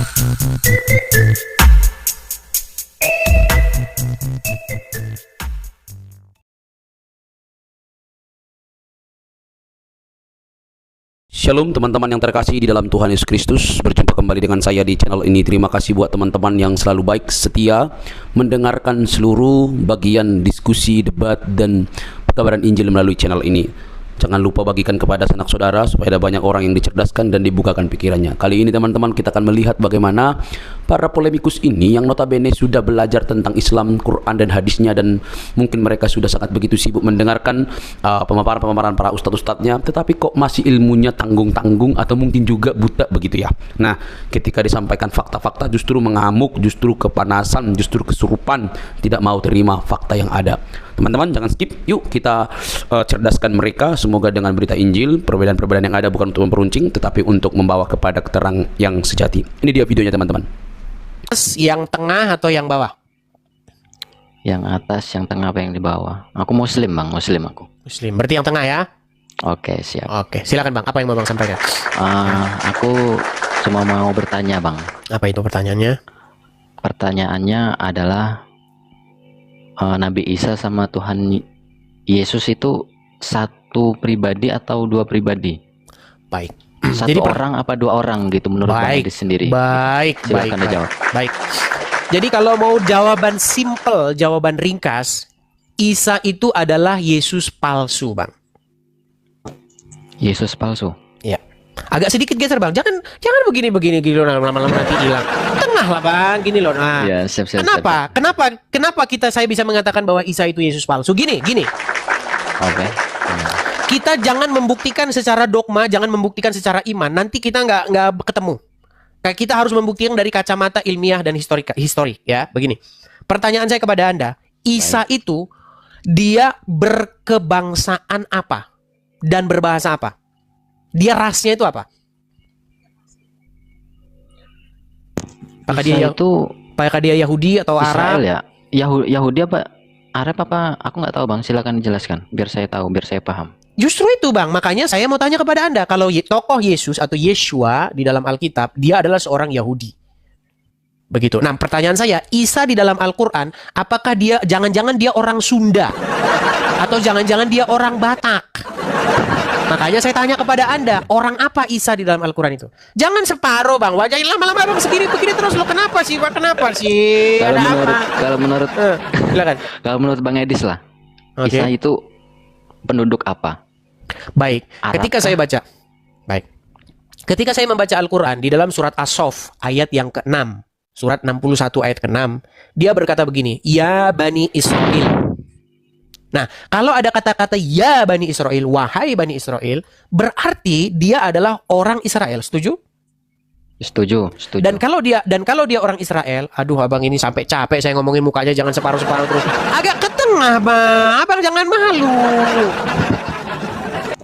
Shalom teman-teman yang terkasih di dalam Tuhan Yesus Kristus. Berjumpa kembali dengan saya di channel ini. Terima kasih buat teman-teman yang selalu baik setia mendengarkan seluruh bagian diskusi, debat, dan pekabaran Injil melalui channel ini. Jangan lupa bagikan kepada sanak saudara supaya ada banyak orang yang dicerdaskan dan dibukakan pikirannya. Kali ini teman-teman kita akan melihat bagaimana para polemikus ini yang notabene sudah belajar tentang Islam, Quran dan hadisnya, dan mungkin mereka sudah sangat begitu sibuk mendengarkan pemaparan-pemaparan para ustadz-ustadznya, tetapi kok masih ilmunya tanggung-tanggung atau mungkin juga buta begitu ya. Nah, ketika disampaikan fakta-fakta justru mengamuk, justru kepanasan, justru kesurupan, tidak mau terima fakta yang ada. Teman-teman jangan skip, yuk kita cerdaskan mereka. Semoga dengan berita Injil, perbedaan-perbedaan yang ada bukan untuk memperuncing, tetapi untuk membawa kepada keterang yang sejati. Ini dia videonya teman-teman. Yang tengah atau yang bawah? Yang atas, yang tengah, apa yang di bawah? Aku Muslim bang, Muslim aku. Muslim, berarti yang tengah ya? Oke, siap. Oke, silakan bang, apa yang mau bang sampaikan? Aku cuma mau bertanya bang. Apa itu pertanyaannya? Pertanyaannya adalah Nabi Isa sama Tuhan Yesus itu satu pribadi atau dua pribadi? Baik. Satu Jadi orang apa dua orang gitu menurut Bang Edi sendiri? Baik, Silakan dijawab. Baik. Jadi kalau mau jawaban simple, jawaban ringkas, Isa itu adalah Yesus palsu, bang. Yesus palsu. Ya. Agak sedikit geser bang. Jangan begini gitu lama-lama nanti hilang. Tengah lah bang, gini loh. Nah, Ya, siap. Kenapa saya bisa mengatakan bahwa Isa itu Yesus palsu? Gini. Oke. Kita jangan membuktikan secara dogma, jangan membuktikan secara iman. Nanti kita nggak ketemu. Kayak kita harus membuktikan dari kacamata ilmiah dan histori. Ya, begini. Pertanyaan saya kepada Anda, Isa itu dia berkebangsaan apa dan berbahasa apa? Dia rasnya itu apa? Apakah dia Yahudi atau Israel Arab? ya? Yahudi apa? Arab apa? Aku nggak tahu bang. Silakan dijelaskan. Biar saya tahu, biar saya paham. Justru itu bang, makanya saya mau tanya kepada Anda, kalau tokoh Yesus atau Yeshua di dalam Alkitab, dia adalah seorang Yahudi. Begitu. Nah, pertanyaan saya, Isa di dalam Al-Quran, apakah dia, jangan-jangan dia orang Sunda? Atau jangan-jangan dia orang Batak? Makanya saya tanya kepada Anda, orang apa Isa di dalam Al-Quran itu? Jangan separuh bang, wajahnya lama-lama bang begini terus lo kenapa sih? Kalau menurut Bang Edis lah, Okay. Isa itu penduduk apa? Baik, Arab ketika saya membaca Al-Quran di dalam surat As-Sof ayat yang ke-6, surat 61 ayat ke-6, dia berkata begini, Ya Bani Israel. Nah, kalau ada kata-kata Ya Bani Israel, wahai Bani Israel, berarti dia adalah orang Israel. Setuju? Setuju. Dan kalau dia orang Israel, aduh abang ini sampai capek saya ngomongin mukanya, jangan separuh-separuh terus. Agak ke tengah, bang. Abang jangan malu.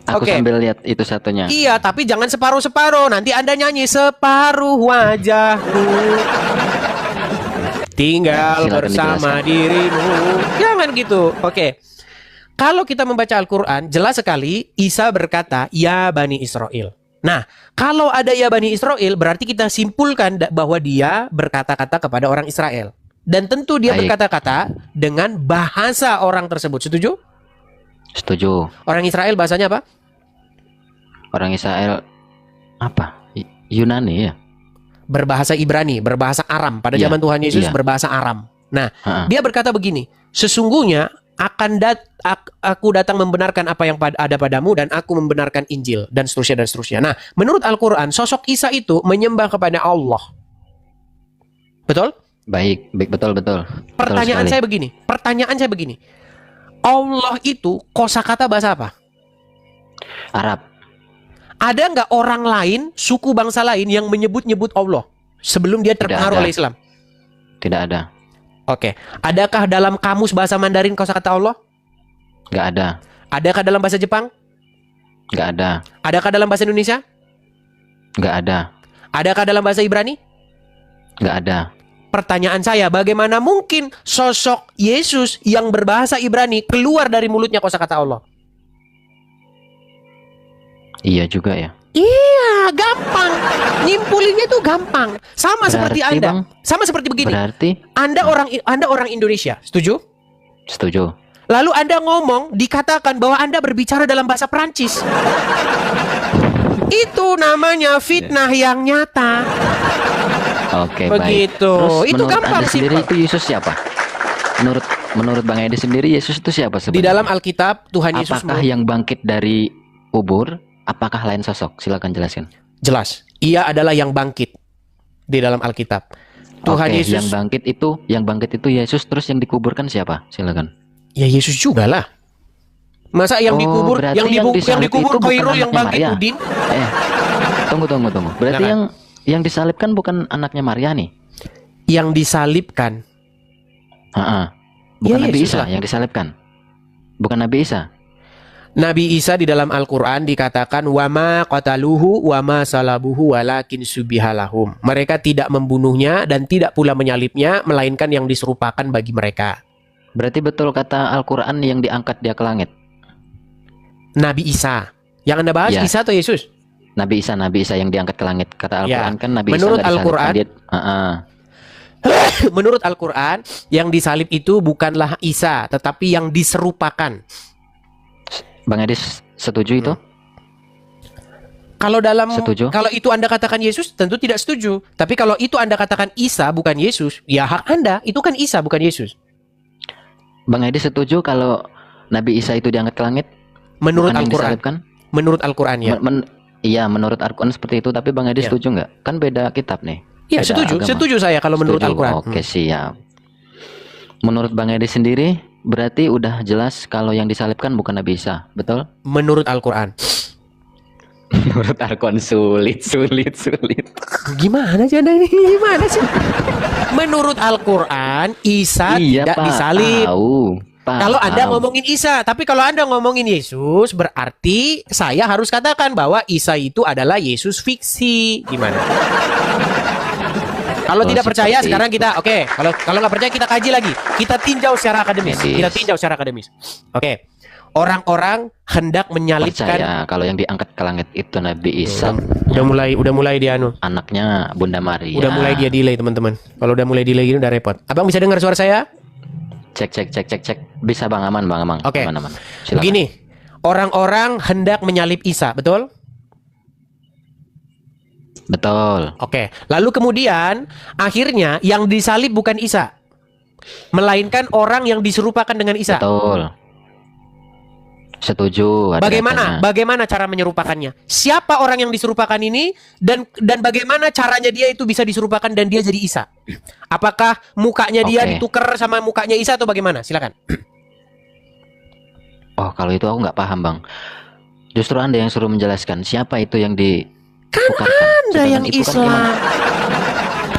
Aku sambil lihat itu satunya. Iya, tapi jangan separuh-separuh. Nanti Anda nyanyi separuh wajahmu tinggal bersama dirimu. Jangan gitu. Oke. Kalau kita membaca Al-Quran, jelas sekali Isa berkata, Ya Bani Israel. Nah, kalau ada Ya Bani Israel, berarti kita simpulkan bahwa dia berkata-kata kepada orang Israel. Dan tentu dia berkata-kata dengan bahasa orang tersebut. Setuju? Setuju. Orang Israel bahasanya apa? Orang Israel apa? Yunani ya? Berbahasa Ibrani, berbahasa Aram. Pada zaman Tuhan Yesus berbahasa Aram. Nah, dia berkata begini, sesungguhnya aku datang membenarkan apa yang ada padamu dan aku membenarkan Injil dan seterusnya. Nah, menurut Al-Quran, sosok Isa itu menyembah kepada Allah. Betul? Baik, betul. Pertanyaan saya begini. Allah itu kosakata bahasa apa? Arab. Ada nggak orang lain, suku bangsa lain yang menyebut-nyebut Allah sebelum dia terpengaruh oleh Islam? Tidak ada. Oke. Adakah dalam kamus bahasa Mandarin kosakata Allah? Nggak ada. Adakah dalam bahasa Jepang? Nggak ada. Adakah dalam bahasa Indonesia? Nggak ada. Adakah dalam bahasa Ibrani? Nggak ada. Pertanyaan saya, bagaimana mungkin sosok Yesus yang berbahasa Ibrani keluar dari mulutnya kosakata Allah? Iya juga ya. Iya, gampang. Nyimpulinnya tuh gampang. Sama seperti Berarti, Anda. Bang, Sama seperti begini. berarti Anda orang Indonesia, setuju? setuju. Lalu Anda ngomong, dikatakan bahwa Anda berbicara dalam bahasa Prancis. Itu namanya fitnah yang nyata. Oke, Begitu. baik. Terus Itu menurut gampang, Anda sendiri simpel. itu Yesus siapa? Menurut Bang Edi sendiri Yesus itu siapa Di sebenarnya? dalam Alkitab, Tuhan Yesus Apakah yang bangkit dari kubur? Apakah lain sosok? Silakan jelaskan. jelas. Ia adalah yang bangkit di dalam Alkitab. Tuhan Oke, Yesus. yang bangkit itu Yesus, terus yang dikuburkan siapa? Silakan. Ya Yesus juga lah. Masa yang Oh, dikubur, berarti yang yang dikubur disalib itu bukan Khairul yang anaknya bangkit Maria. Udin? Tunggu. Berarti Silakan. yang disalibkan bukan anaknya Maria nih? Yang disalibkan. Bukan Ya, Nabi Yesus Isa lah. yang disalibkan. Bukan Nabi Isa. Nabi Isa di dalam Al-Quran dikatakan wama qataluhu wama salabuhu walakin subihalahum. Mereka tidak membunuhnya dan tidak pula menyalibnya, melainkan yang diserupakan bagi mereka. Berarti betul kata Al-Quran yang diangkat dia ke langit. Nabi Isa. Yang Anda bahas Ya. Isa atau Yesus? Nabi Isa yang diangkat ke langit. Kata Al-Quran Ya. kan Nabi Menurut Isa nggak disalibkan, Al-Quran, menurut Al-Quran, yang disalib itu bukanlah Isa, tetapi yang diserupakan. Bang Edi setuju itu? Kalau Setuju. kalau itu Anda katakan Yesus, tentu tidak setuju. Tapi kalau itu Anda katakan Isa bukan Yesus, ya hak Anda. Itu kan Isa bukan Yesus. Bang Edi setuju kalau Nabi Isa itu diangkat ke langit? Menurut Bukan yang Al-Quran. disalibkan? Menurut Al-Quran ya. Iya, menurut Al-Quran seperti itu. Tapi Bang Edi Ya. setuju nggak? Kan beda kitab nih. Iya, Beda setuju. agama. Setuju saya kalau menurut Setuju. Al-Quran. Oke, siap. Menurut Bang Edi sendiri, berarti udah jelas kalau yang disalibkan bukan Nabi Isa, betul? Menurut Al-Quran. Menurut Al-Quran sulit. Gimana sih Anda ini? Gimana sih? Menurut Al-Quran, Isa tidak disalib. Kalau Anda ngomongin Isa, tapi kalau Anda ngomongin Yesus, berarti saya harus katakan bahwa Isa itu adalah Yesus fiksi. Gimana? Kalau Oh, tidak percaya, seperti sekarang itu. kita, kalau nggak percaya kita kaji lagi, kita tinjau secara akademis. Medis. Oke. Orang-orang hendak menyalibkan. Percaya kalau yang diangkat ke langit itu Nabi Isa, Udah mulai dia anu. anaknya Bunda Maria. Udah mulai dia delay teman-teman. Kalau udah mulai delay gini udah repot. Abang bisa dengar suara saya? Cek. Bisa Bang, aman. Oke. Aman. Silakan. Begini, orang-orang hendak menyalib Isa, betul? Betul. Oke. Lalu kemudian akhirnya yang disalib bukan Isa, melainkan orang yang diserupakan dengan Isa. Betul. Setuju. ada datanya. Bagaimana cara menyerupakannya? Siapa orang yang diserupakan ini dan bagaimana caranya dia itu bisa diserupakan dan dia jadi Isa? Apakah mukanya dia Oke. ditukar sama mukanya Isa atau bagaimana? Silakan. Oh, kalau itu aku nggak paham, Bang. Justru Anda yang suruh menjelaskan siapa itu yang ditukarkan. Anda Sedangkan yang itu kan Islam. iman.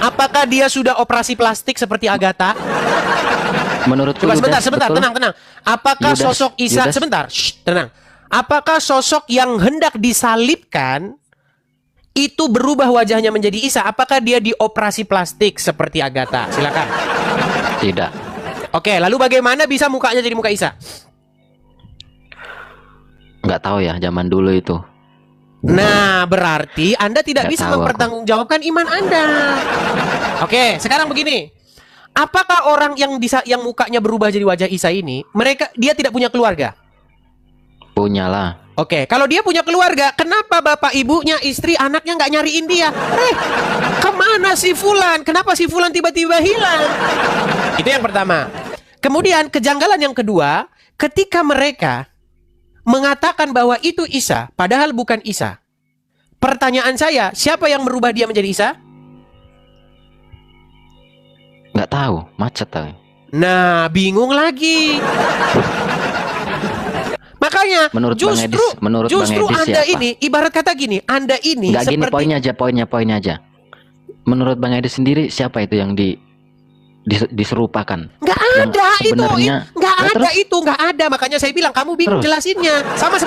Apakah dia sudah operasi plastik seperti Agatha? Menurutku Coba Yudas, sebentar, betul? tenang. Apakah Yudas, sosok Isa, Yudas. sebentar, tenang. Apakah sosok yang hendak disalibkan itu berubah wajahnya menjadi Isa? Apakah dia dioperasi plastik seperti Agatha? Silakan. Tidak. Oke, lalu bagaimana bisa mukanya jadi muka Isa? Nggak tahu ya, zaman dulu itu. Nah, berarti Anda tidak Nggak bisa tahu aku. mempertanggungjawabkan iman Anda. Oke, sekarang begini. Apakah orang yang mukanya berubah jadi wajah Isa ini, dia tidak punya keluarga? Punyalah. Oke, kalau dia punya keluarga, kenapa bapak ibunya, istri, anaknya nggak nyariin dia? Kemana si Fulan? Kenapa si Fulan tiba-tiba hilang? Itu yang pertama. Kemudian kejanggalan yang kedua, ketika mereka mengatakan bahwa itu Isa, padahal bukan Isa. Pertanyaan saya, siapa yang merubah dia menjadi Isa? Nggak tahu, macet tahu. Nah, bingung lagi. Makanya Menurut Bang justru Edis- menurut Bang justru Edis Anda siapa? ini ibarat kata gini, Anda ini Nggak gini, seperti poinnya aja. Menurut Bang Edi sendiri siapa itu yang diserupakan? nggak Yang ada itu, sebenarnya- nggak Nah, ada terus? itu, nggak ada. Makanya saya bilang kamu bingung Terus? jelasinnya. Sama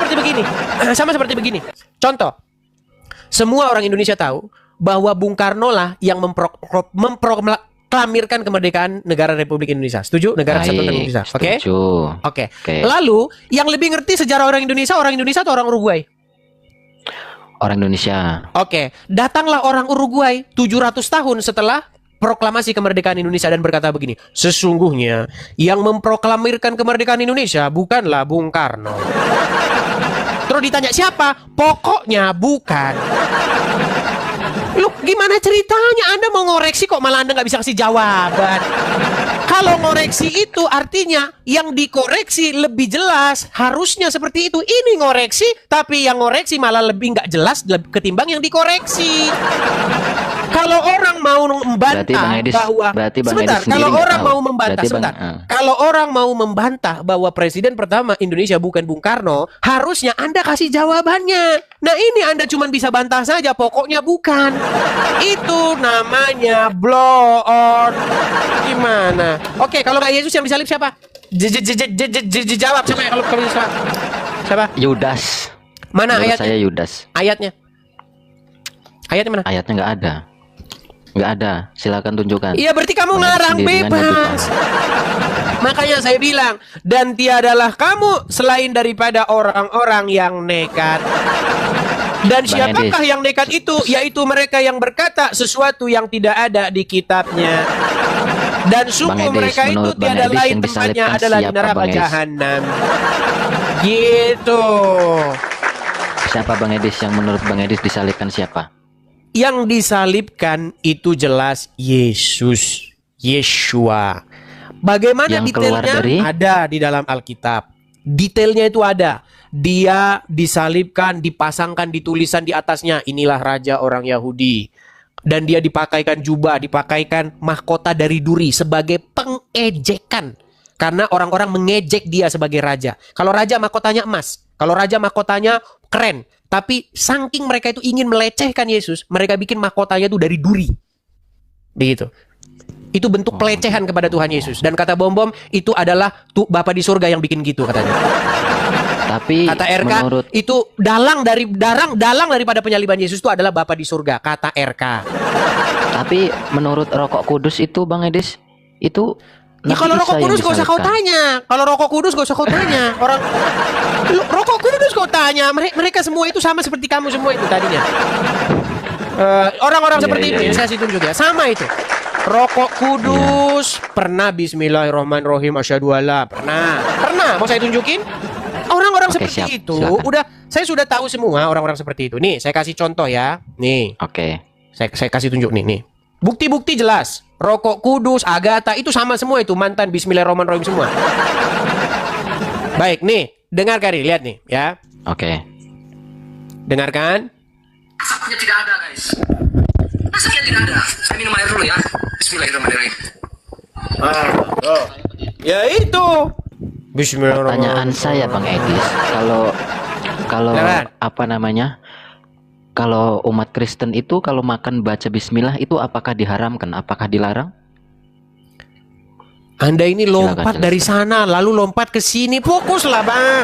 seperti begini. Contoh, semua orang Indonesia tahu bahwa Bung Karno lah yang memproklamirkan kemerdekaan negara Republik Indonesia. Setuju? Negara Kesatuan Republik Indonesia. Oke? Setuju. Oke. Oke. Lalu yang lebih ngerti sejarah orang Indonesia atau orang Uruguay? Orang Indonesia. Oke, datanglah orang Uruguay 700 tahun setelah proklamasi kemerdekaan Indonesia dan berkata begini, sesungguhnya yang memproklamirkan kemerdekaan Indonesia bukanlah Bung Karno. Terus ditanya siapa? Pokoknya bukan. Loh, gimana ceritanya? Anda mau ngoreksi kok malah Anda nggak bisa kasih jawaban. Kalau ngoreksi itu artinya yang dikoreksi lebih jelas. Harusnya seperti itu. Ini ngoreksi, tapi yang ngoreksi malah lebih nggak jelas ketimbang yang dikoreksi. Kalau orang mau membantah kalau orang mau membantah, kalau orang mau membantah bahwa presiden pertama Indonesia bukan Bung Karno, harusnya Anda kasih jawabannya. Nah ini Anda cuma bisa bantah saja, pokoknya bukan. Itu namanya blow on. Gimana? Oke, kalau nggak Yesus yang disalib siapa? Jawab siapa ya kalau siapa? Yudas. Mana Menurut ayatnya? saya Yudas. Ayatnya mana? Ayatnya nggak ada. Nggak ada. Silakan tunjukkan. Iya, berarti kamu Mengenai ngarang sendirian bebas. Makanya saya bilang, dan tiadalah kamu selain daripada orang-orang yang nekat. Dan Bang siapakah Edis. yang nekat itu? Yaitu mereka yang berkata sesuatu yang tidak ada di kitabnya. Dan sungguh Edis, mereka itu menurut Bang tiada Edis lain yang tempatnya disalibkan adalah di siapa, neraka Bang Edis? jahanam. Gitu. Siapa Bang Edis yang menurut Bang Edis disalibkan siapa? Yang disalibkan itu jelas Yesus, Yeshua. Bagaimana Yang keluar detailnya? dari? Ada di dalam Alkitab. Detailnya itu ada. Dia disalibkan, dipasangkan di tulisan di atasnya, inilah raja orang Yahudi. Dan dia dipakaikan jubah, dipakaikan mahkota dari duri sebagai pengejekan. Karena orang-orang mengejek dia sebagai raja. Kalau raja mahkotanya emas, kalau raja mahkotanya keren. Tapi saking mereka itu ingin melecehkan Yesus, mereka bikin mahkotanya itu dari duri. Begitu. Itu bentuk pelecehan kepada Tuhan Yesus. Dan kata Bom-Bom, itu adalah Bapa di surga yang bikin gitu katanya. Tapi Kata RK, menurut itu dalang daripada penyaliban Yesus itu adalah Bapa di surga. Kata RK. Tapi menurut Rokok Kudus itu Bang Edis itu Ya kalau Nabi Isa rokok yang kudus gak usah kau disalibkan. tanya. Kalau rokok kudus gak usah kau tanya. Orang rokok kudus kau tanya. Mereka semua itu sama seperti kamu semua itu tadinya. Orang-orang Iya, seperti iya, itu iya. saya kasih tunjuk ya. Sama itu. Rokok kudus pernah Bismillahirrahmanirrahim asyhadu alla pernah mau saya tunjukin orang-orang Oke, seperti siap. itu Silakan. saya sudah tahu semua orang-orang seperti itu. Nih saya kasih contoh ya. Nih Oke. saya kasih tunjuk nih. Bukti-bukti jelas. Rokok kudus, Agatha itu sama semua itu mantan Bismillahirrahmanirrahim semua. Baik nih, dengarkan nih, lihat nih ya. Oke. Dengarkan. Asapnya tidak ada, guys. Asapnya tidak ada. Saya minum air dulu ya. Bismillahirrahmanirrahim. Ya itu. Pertanyaan saya Bang Edis, kalau Silakan. apa namanya? Kalau umat Kristen itu kalau makan baca bismillah itu apakah diharamkan? Apakah dilarang? Anda ini lompat Silakan. dari sana lalu lompat ke sini. Fokuslah, Bang.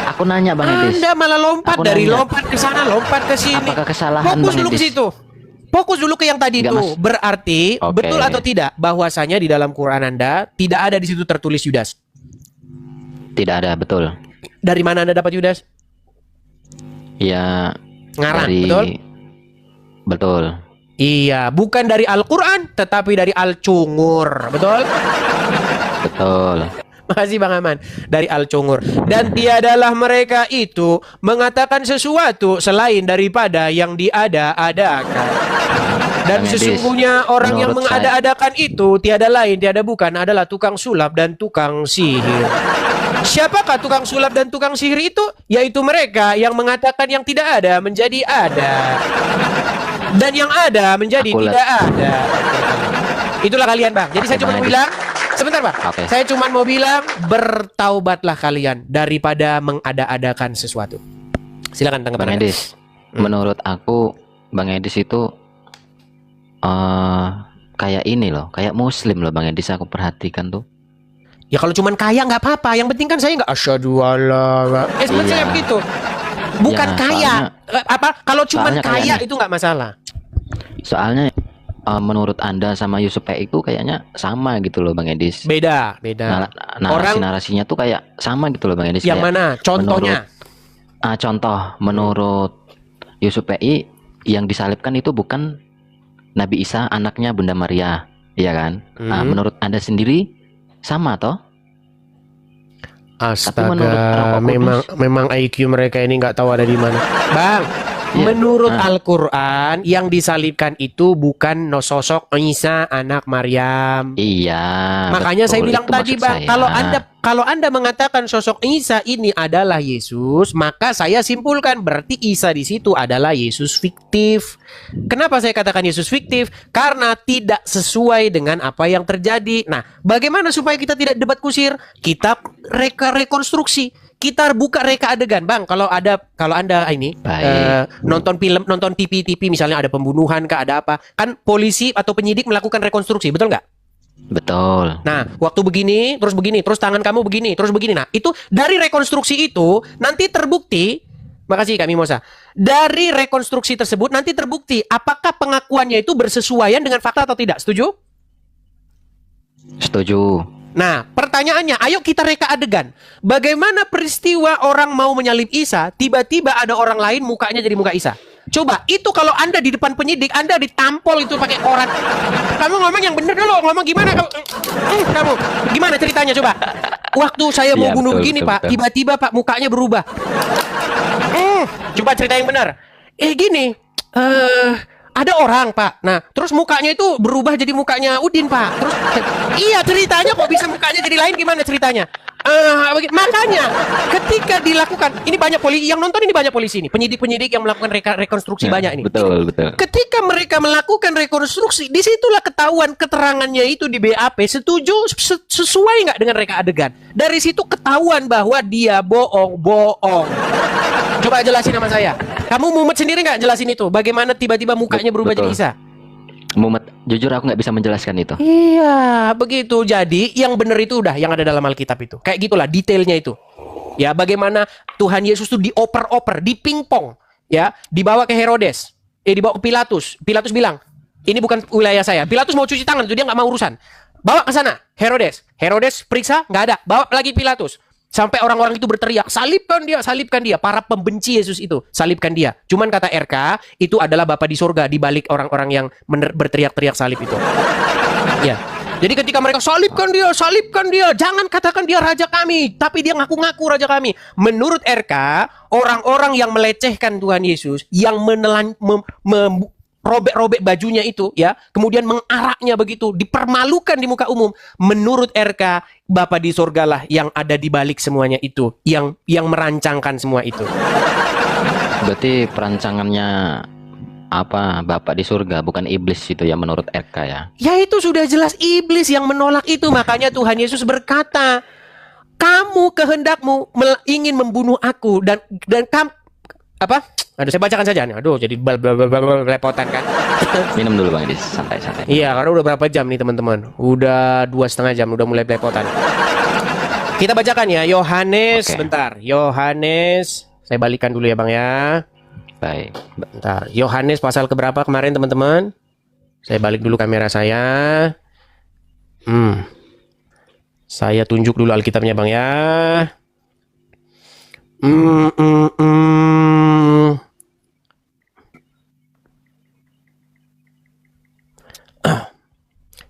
Aku nanya Bang Edis. Anda malah lompat Aku dari nanya. lompat ke sana, lompat ke sini. Apakah kesalahan Fokus Bang dulu ke Edis? situ. Fokus dulu ke yang tadi Enggak, itu. Mas. Berarti Oke. betul atau tidak bahwasanya di dalam Quran Anda tidak ada di situ tertulis Yudas. Tidak ada, betul. Dari mana Anda dapat Yudas? Ya Ngarang, dari betul? Betul. Iya, bukan dari Al-Quran, tetapi dari Al-Cungur. Betul? Betul. Makasih Bang Aman. Dari Al-Cungur. Dan tiadalah mereka itu mengatakan sesuatu selain daripada yang diada-adakan. Dan Bang Edis, sesungguhnya orang yang menurut saya- mengada-adakan itu tiada lain, tiada bukan adalah tukang sulap dan tukang sihir. Siapakah tukang sulap dan tukang sihir itu? Yaitu mereka yang mengatakan yang tidak ada menjadi ada. Dan yang ada menjadi Aku tidak ada. Itulah kalian Bang. Jadi Oke, saya cuma Bang mau Edis. bilang, sebentar Bang. Oke. Saya cuma mau bilang bertaubatlah kalian daripada mengada-adakan sesuatu. Silakan Bang tanggapan Anda. Edis, menurut aku Bang Edis itu kayak ini loh, kayak Muslim loh Bang Edis, aku perhatikan tuh. Ya kalau cuman kaya nggak apa-apa. Yang penting kan saya nggak asyhadu alla. Seperti Iya. saya begitu. Bukan Ya, kaya. Apa? Kalau cuman soalnya kayak kaya nih. itu nggak masalah. Soalnya menurut Anda sama Yusuf P itu kayaknya sama gitu loh Bang Edis. Beda, beda. Orang Narasi-narasinya tuh kayak sama gitu loh Bang Edis. yang Kayak mana? Contohnya. contoh menurut Yusuf PI yang disalibkan itu bukan Nabi Isa anaknya Bunda Maria, iya kan? Nah, menurut Anda sendiri sama toh? menurut Astaga, Roh Kudus- memang IQ mereka ini nggak tahu ada di mana. Bang, Iya. menurut Al-Quran yang disalibkan itu bukan sosok Isa anak Maryam. Iya. Makanya saya betul, bilang itu tadi, maksud Bang, saya. kalau Anda mengatakan sosok Isa ini adalah Yesus, maka saya simpulkan berarti Isa di situ adalah Yesus fiktif. Kenapa saya katakan Yesus fiktif? Karena tidak sesuai dengan apa yang terjadi. Nah, bagaimana supaya kita tidak debat kusir? Kita rekonstruksi. Kita buka reka adegan, Bang. Kalau Anda ini Baik. nonton film, nonton TV misalnya ada pembunuhan kah, ada apa? Kan polisi atau penyidik melakukan rekonstruksi, betul nggak? Betul. Nah, waktu begini, terus tangan kamu begini, terus begini. Nah, itu dari rekonstruksi itu nanti terbukti. Makasih Kak Mimosa. Dari rekonstruksi tersebut nanti terbukti apakah pengakuannya itu bersesuaian dengan fakta atau tidak. Setuju? Setuju. Nah, pertanyaannya, ayo kita reka adegan. Bagaimana peristiwa orang mau menyalib Isa, tiba-tiba ada orang lain mukanya jadi muka Isa? Coba, itu kalau Anda di depan penyidik, Anda ditampol itu pakai koran. Kamu ngomong yang bener dulu, ngomong gimana kamu? Kamu, gimana ceritanya coba? Waktu saya mau Iya, bunuh betul, begini betul, Pak, betul. tiba-tiba Pak mukanya berubah. Coba cerita yang benar. Gini, ada orang Pak. Nah, terus mukanya itu berubah jadi mukanya Udin Pak. Terus, iya ceritanya kok bisa mukanya jadi lain gimana ceritanya? Makanya ketika dilakukan, ini banyak polisi yang nonton, ini banyak polisi ini, penyidik-penyidik yang melakukan rekonstruksi banyak ini. Betul, betul. Ketika mereka melakukan rekonstruksi, disitulah ketahuan keterangannya itu di BAP sesuai nggak dengan reka adegan. Dari situ ketahuan bahwa dia bohong. Coba jelasin sama saya. Kamu mumet sendiri nggak jelasin itu? Bagaimana tiba-tiba mukanya berubah jadi Betul. Isa? Mumet, jujur aku nggak bisa menjelaskan itu. Iya, begitu. Jadi yang benar itu udah yang ada dalam Alkitab itu. Kayak gitulah detailnya itu. Ya, bagaimana Tuhan Yesus itu dioper-oper, dipingpong, ya, dibawa ke Herodes, dibawa ke Pilatus. Pilatus bilang, ini bukan wilayah saya. Pilatus mau cuci tangan, itu dia nggak mau urusan. Bawa ke sana, Herodes. Herodes periksa, nggak ada. Bawa lagi Pilatus. Sampai orang-orang itu berteriak, salibkan dia, salibkan dia. Para pembenci Yesus itu, salibkan dia. Cuman kata RK, itu adalah Bapa di surga di balik orang-orang yang berteriak-teriak salib itu. Ya. Jadi ketika mereka salibkan dia, jangan katakan dia raja kami, tapi dia ngaku-ngaku raja kami. Menurut RK, orang-orang yang melecehkan Tuhan Yesus, yang robek-robek bajunya itu, ya, kemudian mengaraknya begitu, dipermalukan di muka umum. Menurut RK, Bapa di surga lah yang ada di balik semuanya itu, yang merancangkan semua itu. Berarti perancangannya apa? Bapak di surga, bukan iblis itu ya menurut RK ya. Ya itu sudah jelas iblis yang menolak itu. Makanya Tuhan Yesus berkata, kamu kehendakmu ingin membunuh aku dan kamu apa? Aduh, saya bacakan saja nih. Aduh, jadi belepotan kan. Minum dulu Bang Edis, santai-santai. Iya, karena udah berapa jam nih teman-teman? Udah 2,5 jam, udah mulai belepotan. Kita bacakan ya, Yohanes, Oke. bentar. Yohanes, saya balikan dulu ya Bang ya. Baik. Bentar, Yohanes pasal keberapa kemarin teman-teman? Saya balik dulu kamera saya. Saya tunjuk dulu Alkitabnya Bang ya.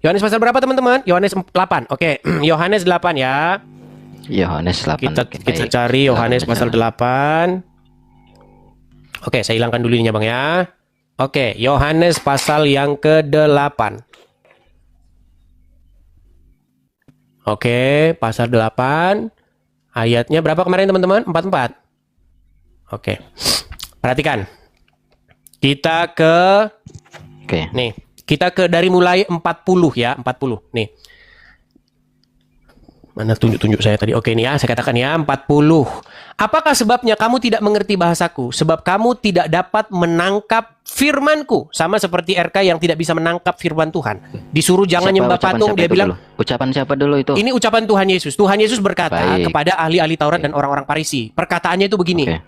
Yohanes pasal berapa teman-teman? Yohanes 8. Oke, Yohanes 8 ya. Yohanes 8. Kita Oke, kita baik. cari Yohanes Silakan, pasal silakan. 8. Oke, saya hilangkan dulu ininya Bang ya. Oke, Yohanes pasal yang ke-8. Oke, pasal 8. Ayatnya berapa kemarin teman-teman? 44. Oke. Perhatikan. Kita ke Oke. nih, kita ke dari mulai 40 ya, 40. Nih. Mana tunjuk-tunjuk saya tadi? Oke nih ya, saya katakan ya 40. Apakah sebabnya kamu tidak mengerti bahasaku? Sebab kamu tidak dapat menangkap firmanku. Sama seperti RK yang tidak bisa menangkap firman Tuhan. Disuruh jangan nyembah patung, dia itu bilang, dulu? Ucapan siapa dulu itu? ini ucapan Tuhan Yesus. Tuhan Yesus berkata Baik. kepada ahli-ahli Taurat dan orang-orang Farisi. Perkataannya itu begini. Oke.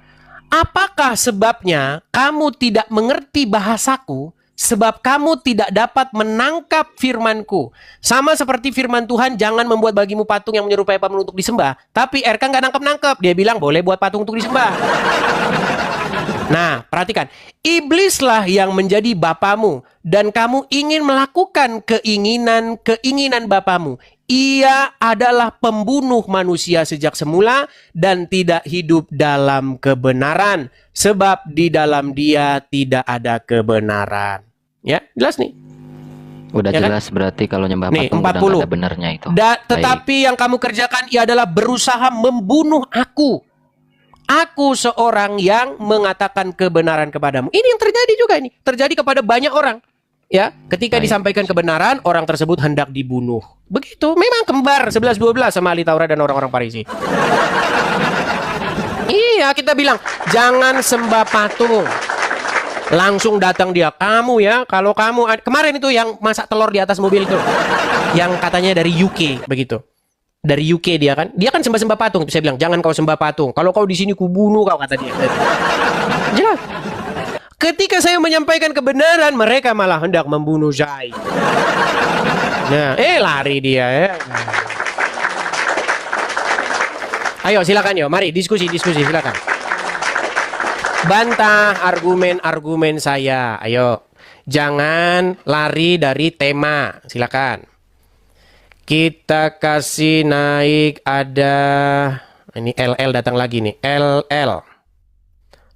Apakah sebabnya kamu tidak mengerti bahasaku? Sebab kamu tidak dapat menangkap firmanku. Sama seperti firman Tuhan, jangan membuat bagimu patung yang menyerupai patung untuk disembah. Tapi RK nggak nangkep-nangkep. Dia bilang boleh buat patung untuk disembah. Nah, perhatikan. Iblislah yang menjadi bapamu dan kamu ingin melakukan keinginan bapamu. Ia adalah pembunuh manusia sejak semula dan tidak hidup dalam kebenaran, sebab di dalam dia tidak ada kebenaran. Ya, jelas nih. Udah Ya kan? jelas berarti kalau nyembah Nih, patung udah 40. nggak ada benernya itu. Baik. Tetapi yang kamu kerjakan ia adalah berusaha membunuh aku. Aku seorang yang mengatakan kebenaran kepadamu. Ini yang terjadi juga ini. Terjadi kepada banyak orang. Ya, ketika Baik. disampaikan kebenaran, orang tersebut hendak dibunuh. Begitu. Memang kembar 11-12 sama ahli Taurat dan orang-orang Farisi. Iya, kita bilang jangan sembah patung. Langsung datang dia, kamu ya, kalau kamu kemarin itu yang masak telur di atas mobil itu, yang katanya dari UK begitu. Dari UK dia kan sembah-sembah patung. Saya bilang jangan kau sembah patung. Kalau kau di sini kubunuh kau, kata dia. Jelas. Ketika saya menyampaikan kebenaran, mereka malah hendak membunuh saya. Nah, lari dia ya. Ayo silakan yo, mari diskusi silakan. Bantah argumen-argumen saya. Ayo. Jangan lari dari tema. Silakan. Kita kasih naik ada ini LL datang lagi nih. LL.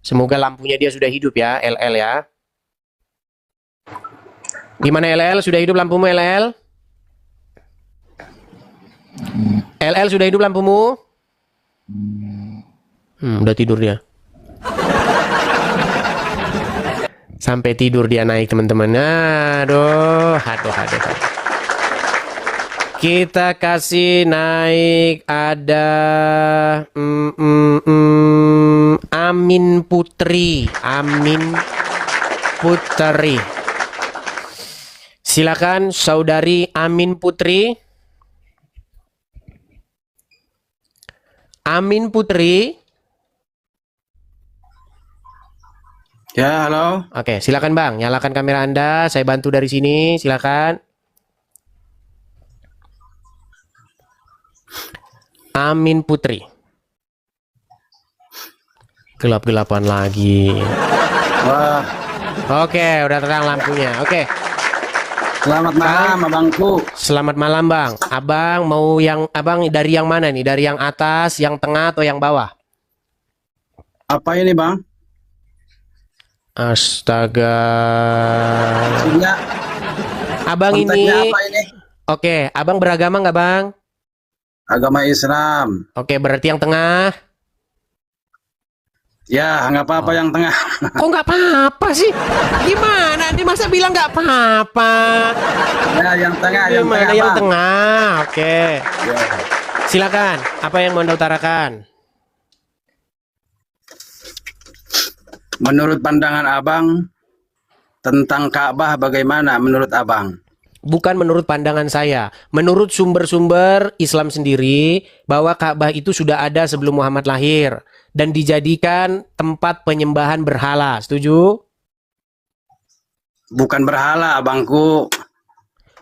Semoga lampunya dia sudah hidup ya, LL ya. Gimana LL? Sudah hidup lampumu LL? LL sudah hidup lampumu? Udah tidur dia. Sampai tidur dia naik teman-teman. Aduh. Kita kasih naik ada Amin Putri. Silakan saudari Amin Putri. Amin Putri. Ya, halo. Oke, silakan Bang, nyalakan kamera Anda, saya bantu dari sini, silakan. Amin Putri. Gelap-gelapan lagi. Wah, Oke, udah terang lampunya. Oke, selamat malam, abangku. selamat malam Bang. Abang mau abang dari yang mana nih? Dari yang atas, yang tengah, atau yang bawah? Apa ini, Bang? Astaga. Ya, Abang konteksnya ini. apa ini? Oke, abang beragama nggak Bang? Agama Islam. Oke, berarti yang tengah. Ya, nggak apa-apa yang tengah. Kok nggak apa-apa sih? Gimana? Dia masa bilang nggak apa-apa? Ya, yang tengah, yang Gimana tengah, yang Bang. tengah? Oke. Ya. Silakan. Apa yang mau Anda utarakan? Menurut pandangan Abang tentang Ka'bah bagaimana menurut Abang? Bukan menurut pandangan saya. Menurut sumber-sumber Islam sendiri, bahwa Ka'bah itu sudah ada sebelum Muhammad lahir dan dijadikan tempat penyembahan berhala. Setuju? Bukan berhala, abangku.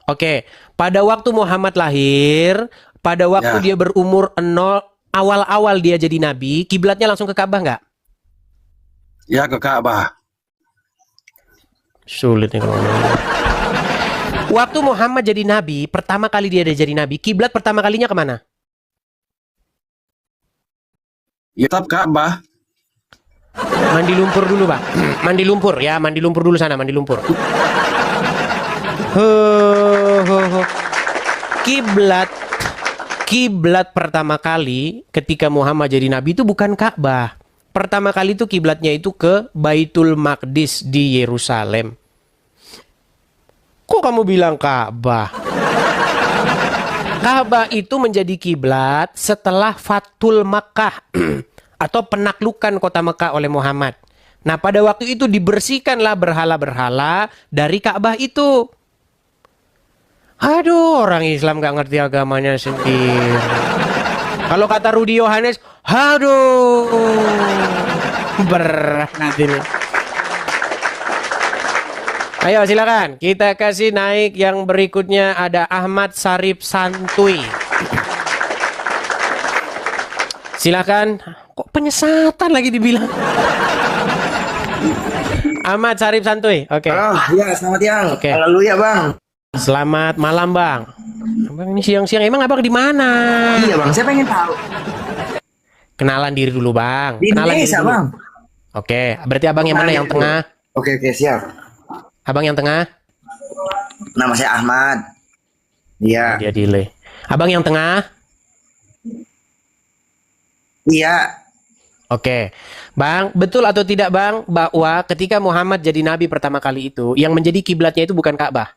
Oke. Pada waktu Muhammad lahir, pada waktu Ya. dia berumur 0, awal-awal dia jadi nabi, kiblatnya langsung ke Ka'bah nggak? Ya, ke Ka'bah. Sulit nih kalau ngomong. Waktu Muhammad jadi nabi, pertama kali dia jadi nabi, kiblat pertama kalinya kemana? Ya, tetap Ka'bah. Mandi lumpur dulu, Pak. Mandi lumpur ya, mandi lumpur dulu sana, mandi lumpur. Kiblat pertama kali ketika Muhammad jadi nabi itu bukan Ka'bah. Pertama kali itu kiblatnya itu ke Baitul Maqdis di Yerusalem. Kok kamu bilang Ka'bah? Ka'bah itu menjadi kiblat setelah Fathul Makkah atau penaklukan kota Mekah oleh Muhammad. Nah, pada waktu itu dibersihkanlah berhala-berhala dari Ka'bah itu. Aduh, orang Islam gak ngerti agamanya sendiri. Kalau kata Rudy Yohanes, aduh, berat ini. Ayo silakan, kita kasih naik yang berikutnya ada Ahmad Sarip Santuy. Silakan. Kok penyesatan lagi dibilang? Ahmad Sarip Santuy. Oke. Oh, ya, selamat siang. Oke. Haleluya, Bang. Selamat malam, Bang. Bang ini siang-siang emang Abang di mana? Iya, Bang. Saya pengen tahu. Kenalan diri dulu, Bang. Di Kenalan diri Indonesia, dulu. Bang. Oke, berarti Abang yang mana? Yang tengah? Oke, siap. Abang yang tengah? Nama saya Ahmad. Iya. Dia delay. Abang yang tengah? Iya. Oke. Bang, betul atau tidak, Bang, bahwa ketika Muhammad jadi nabi pertama kali itu, yang menjadi kiblatnya itu bukan Ka'bah?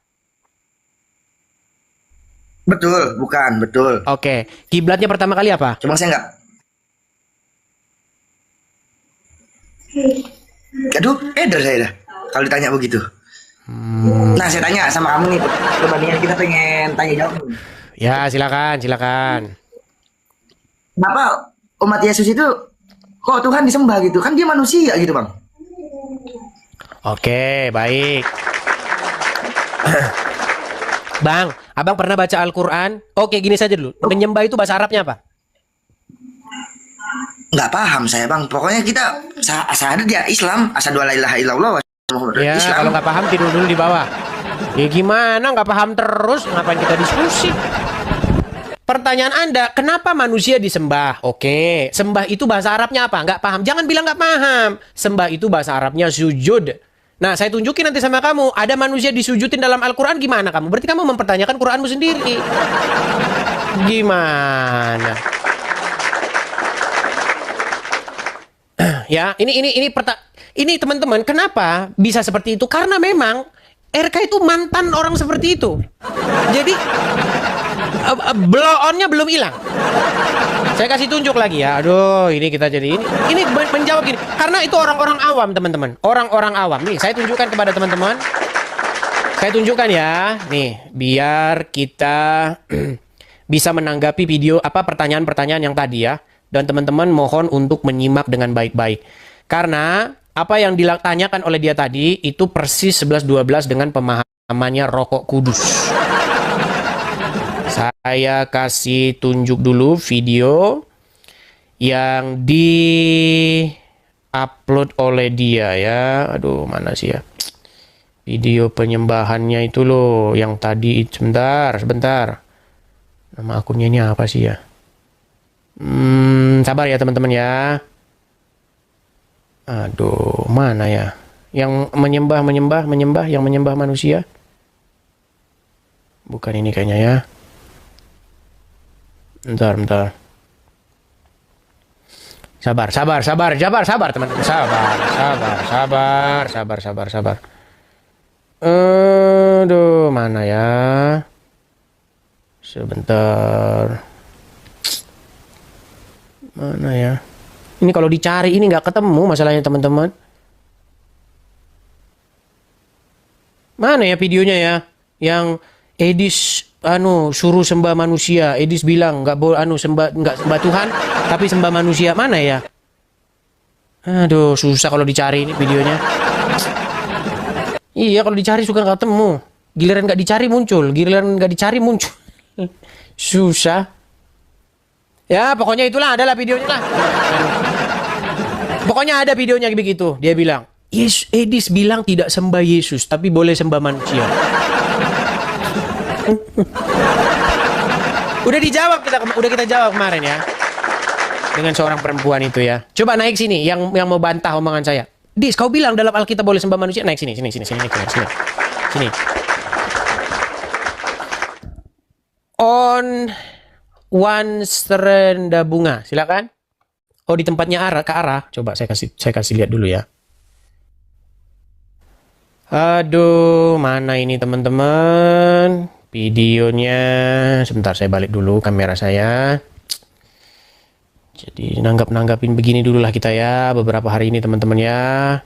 Betul, bukan, betul. Oke. Kiblatnya pertama kali apa? Cuma saya enggak. Aduh, saya dah. Kalau ditanya begitu. Nah, saya tanya sama kamu nih, perbandingan kita pengen tanya jawab. Ya, silakan. Kenapa umat Yesus itu kok Tuhan disembah gitu? Kan dia manusia gitu, Bang. Oke, baik. Bang, Abang pernah baca Al-Quran? Oke, gini saja dulu. Menyembah itu bahasa Arabnya apa? Nggak paham saya, Bang. Pokoknya kita syahadat ya Islam, asyhadu alla ilaha illallah wa Muhammadur Ya, Islam. kalau nggak paham tidur dulu di bawah. Ya gimana nggak paham terus? Ngapain kita diskusi? Pertanyaan Anda, kenapa manusia disembah? Oke, sembah itu bahasa Arabnya apa? Nggak paham. Jangan bilang nggak paham. Sembah itu bahasa Arabnya sujud. Nah, saya tunjukin nanti sama kamu. Ada manusia disujudin dalam Al-Quran, gimana kamu? Berarti kamu mempertanyakan Quranmu sendiri. Gimana? Ya, ini teman-teman, kenapa bisa seperti itu? Karena memang RK itu mantan orang seperti itu. Jadi blow on-nya belum hilang. Saya kasih tunjuk lagi ya. Aduh, ini kita jadi ini menjawab gini. Karena itu orang-orang awam, teman-teman. Orang-orang awam. Nih, saya tunjukkan kepada teman-teman. Saya tunjukkan ya. Nih, biar kita bisa menanggapi video pertanyaan-pertanyaan yang tadi ya. Dan teman-teman mohon untuk menyimak dengan baik-baik. Karena apa yang ditanyakan oleh dia tadi itu persis 11-12 dengan pemahamannya Rokok Kudus. Saya kasih tunjuk dulu video yang di-upload oleh dia ya. Aduh, mana sih ya? Video penyembahannya itu loh, yang tadi. Sebentar. Nama akunnya ini apa sih ya? Sabar ya teman-teman ya. Aduh, mana ya? Yang menyembah, yang menyembah manusia. Bukan ini kayaknya ya. Bentar. Sabar teman-teman. Sabar. Aduh, mana ya? Sebentar. Mana ya? Ini kalau dicari ini nggak ketemu masalahnya teman-teman. Mana ya videonya ya? Yang Edis suruh sembah manusia. Edis bilang nggak boleh nggak sembah Tuhan tapi sembah manusia. Mana ya? Aduh, susah kalau dicari ini videonya. Iya, kalau dicari suka nggak ketemu. Giliran nggak dicari muncul. Susah. Ya, pokoknya itulah, adalah videonya lah. Pokoknya ada videonya begitu. Dia bilang, Edis bilang tidak sembah Yesus, tapi boleh sembah manusia. Udah kita jawab kemarin ya. Dengan seorang perempuan itu ya. Coba naik sini, yang mau bantah omongan saya. Dis, kau bilang dalam Alkitab boleh sembah manusia. Naik sini. On One Serenda Bunga, silakan. Oh, di tempatnya ke arah. Coba saya kasih lihat dulu ya. Aduh, mana ini teman-teman? Videonya. Sebentar, saya balik dulu kamera saya. Jadi nanggapin begini dulu lah kita ya, beberapa hari ini teman-teman ya.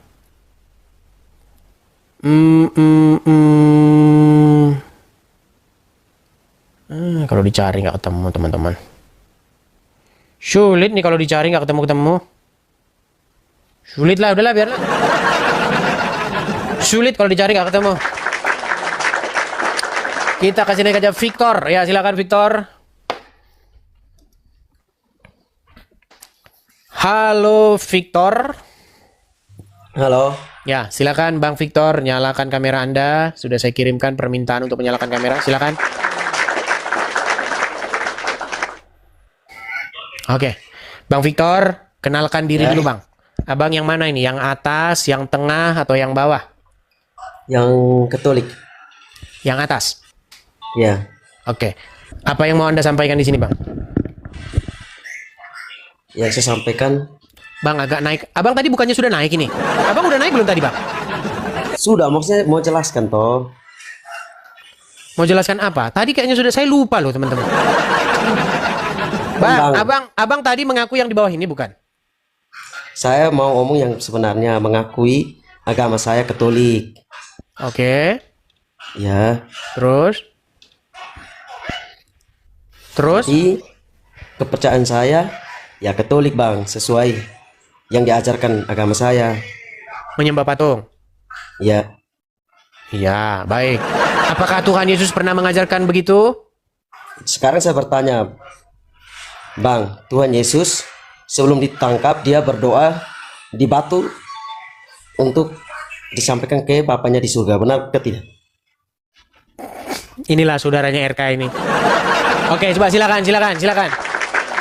Kalau dicari nggak ketemu teman-teman. Sulit nih kalau dicari nggak ketemu. Sulit lah, udahlah biarlah. Sulit kalau dicari nggak ketemu. Kita kasih naik aja Victor. Ya, silakan Victor. Halo Victor. Halo. Ya, silakan Bang Victor, nyalakan kamera Anda. Sudah saya kirimkan permintaan untuk menyalakan kamera. Silakan. Oke. Bang Victor, kenalkan diri dulu, Bang. Abang yang mana ini? Yang atas, yang tengah, atau yang bawah? Yang Katolik. Yang atas. Ya. Oke. Apa yang mau Anda sampaikan di sini, Bang? Yang saya sampaikan Bang, agak naik. Abang tadi bukannya sudah naik ini? Abang udah naik belum tadi, Bang? sudah, maksudnya mau jelaskan toh. Mau jelaskan apa? Tadi kayaknya sudah, saya lupa loh, teman-teman. Bang, abang tadi mengaku yang di bawah ini bukan? Saya mau ngomong yang sebenarnya, mengakui agama saya Katolik. Oke. Ya. Terus? Jadi, kepercayaan saya ya Katolik, Bang, sesuai yang diajarkan agama saya. Menyembah patung? Ya. Iya, baik. Apakah Tuhan Yesus pernah mengajarkan begitu? Sekarang saya bertanya, Bang, Tuhan Yesus sebelum ditangkap dia berdoa di batu untuk disampaikan ke Bapaknya di surga, benar ke tidak? Inilah saudaranya RK ini. Oke, coba silakan.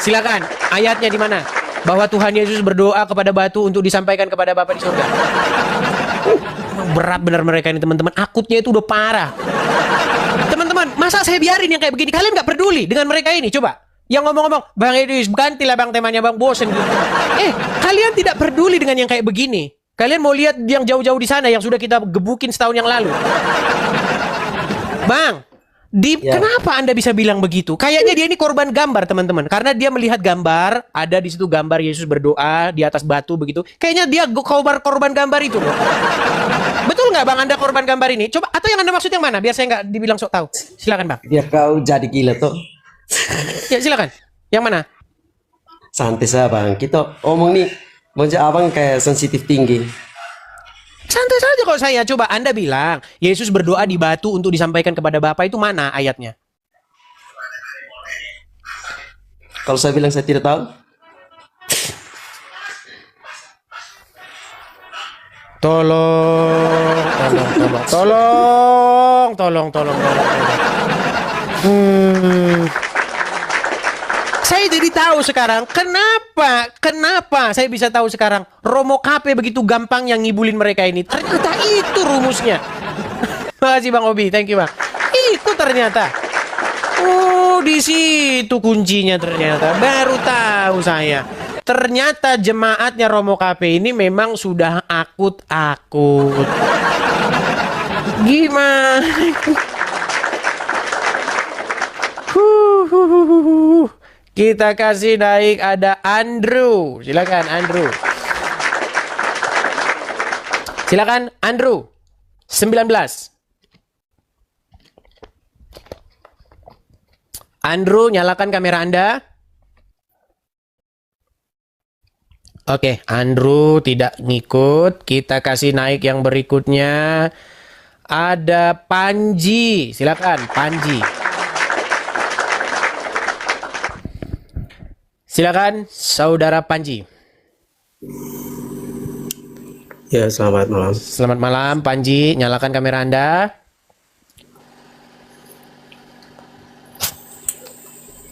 Silakan. Ayatnya di mana? Bahwa Tuhan Yesus berdoa kepada batu untuk disampaikan kepada Bapa di surga. Emang berat benar mereka ini, teman-teman. Akutnya itu udah parah. Teman-teman, masa saya biarin yang kayak begini? Kalian nggak peduli dengan mereka ini? Coba. Yang ngomong-ngomong, Bang Edis, gantilah Bang temanya, Bang, bosen gitu. Kalian tidak peduli dengan yang kayak begini. Kalian mau lihat yang jauh-jauh di sana yang sudah kita gebukin setahun yang lalu. Bang, kenapa Anda bisa bilang begitu? Kayaknya dia ini korban gambar, teman-teman. Karena dia melihat gambar, ada di situ gambar Yesus berdoa di atas batu begitu. Kayaknya dia korban gambar itu loh. Betul nggak, Bang, Anda korban gambar ini? Coba, atau yang Anda maksud yang mana? Biar saya nggak dibilang sok tahu. Silakan, Bang. Biar kau jadi gila toh. Ya, silakan. Yang mana? Santai saja, Bang. Kita omong nih, maksudnya abang kayak sensitif tinggi. Santai saja kok saya. Coba Anda bilang, Yesus berdoa di batu untuk disampaikan kepada Bapa, itu mana ayatnya? Kalau saya bilang saya tidak tahu. Tolong. Saya jadi tahu sekarang kenapa saya bisa tahu sekarang Romo KP begitu gampang yang ngibulin mereka ini. Ternyata itu rumusnya. Makasih Bang Obi, thank you Bang. Itu ternyata. Oh, di situ kuncinya ternyata. Baru tahu saya. Ternyata jemaatnya Romo KP ini memang sudah akut-akut. Gimana? Kita kasih naik, ada Andrew. Silakan Andrew. Silakan Andrew. 19. Andrew, nyalakan kamera Anda. Oke, Andrew tidak ngikut. Kita kasih naik yang berikutnya. Ada Panji. Silakan Panji. Silakan Saudara Panji. Ya, selamat malam. Selamat malam Panji, nyalakan kamera Anda.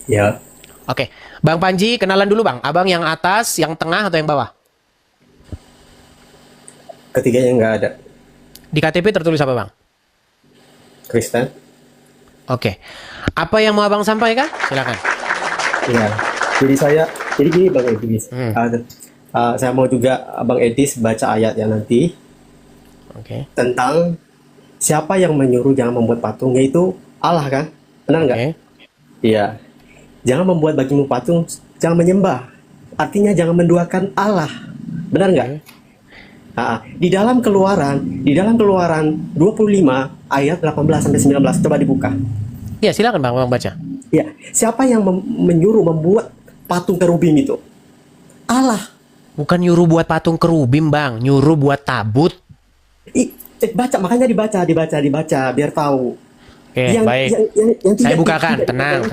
Ya. Oke, Bang Panji, kenalan dulu Bang. Abang yang atas, yang tengah, atau yang bawah? Ketiganya nggak ada. Di KTP tertulis apa Bang? Kristen. Oke. Apa yang mau Abang sampaikan? Silakan. Ya. Jadi gini Bang Edis. Saya mau juga Bang Edis baca ayat yang nanti. Oke. Tentang siapa yang menyuruh jangan membuat patung, yaitu Allah kan? Benar nggak? Iya. Jangan membuat bagimu patung, jangan menyembah. Artinya jangan menduakan Allah. Benar nggak? Di dalam Keluaran 25 ayat 18 sampai 19, coba dibuka. Ya, silakan Bang baca. Ya, siapa yang menyuruh membuat patung kerubim itu? Allah. Bukan nyuruh buat patung kerubim Bang, nyuruh buat tabut. Baca, makanya dibaca biar tahu. Oke, baik. Saya bukakan, tenang.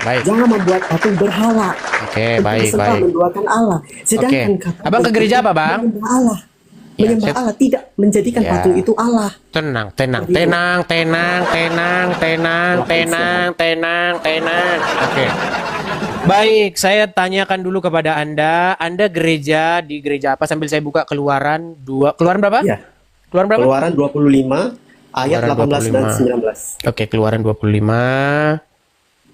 Baik. Jangan membuat patung berhala. Oke, baik. Menduakan Allah. Sedangkan Abang ke gereja apa Bang? Allah. menyembah saya- Allah, tidak menjadikan Ya. patung itu Allah. Tenang. Oke. Baik, saya tanyakan dulu kepada Anda. Anda gereja di gereja apa? Sambil saya buka Keluaran 2. Keluaran berapa? Ya. Keluaran berapa? Keluaran 25 ayat Keluaran 18 dan 19. Oke, Keluaran 25.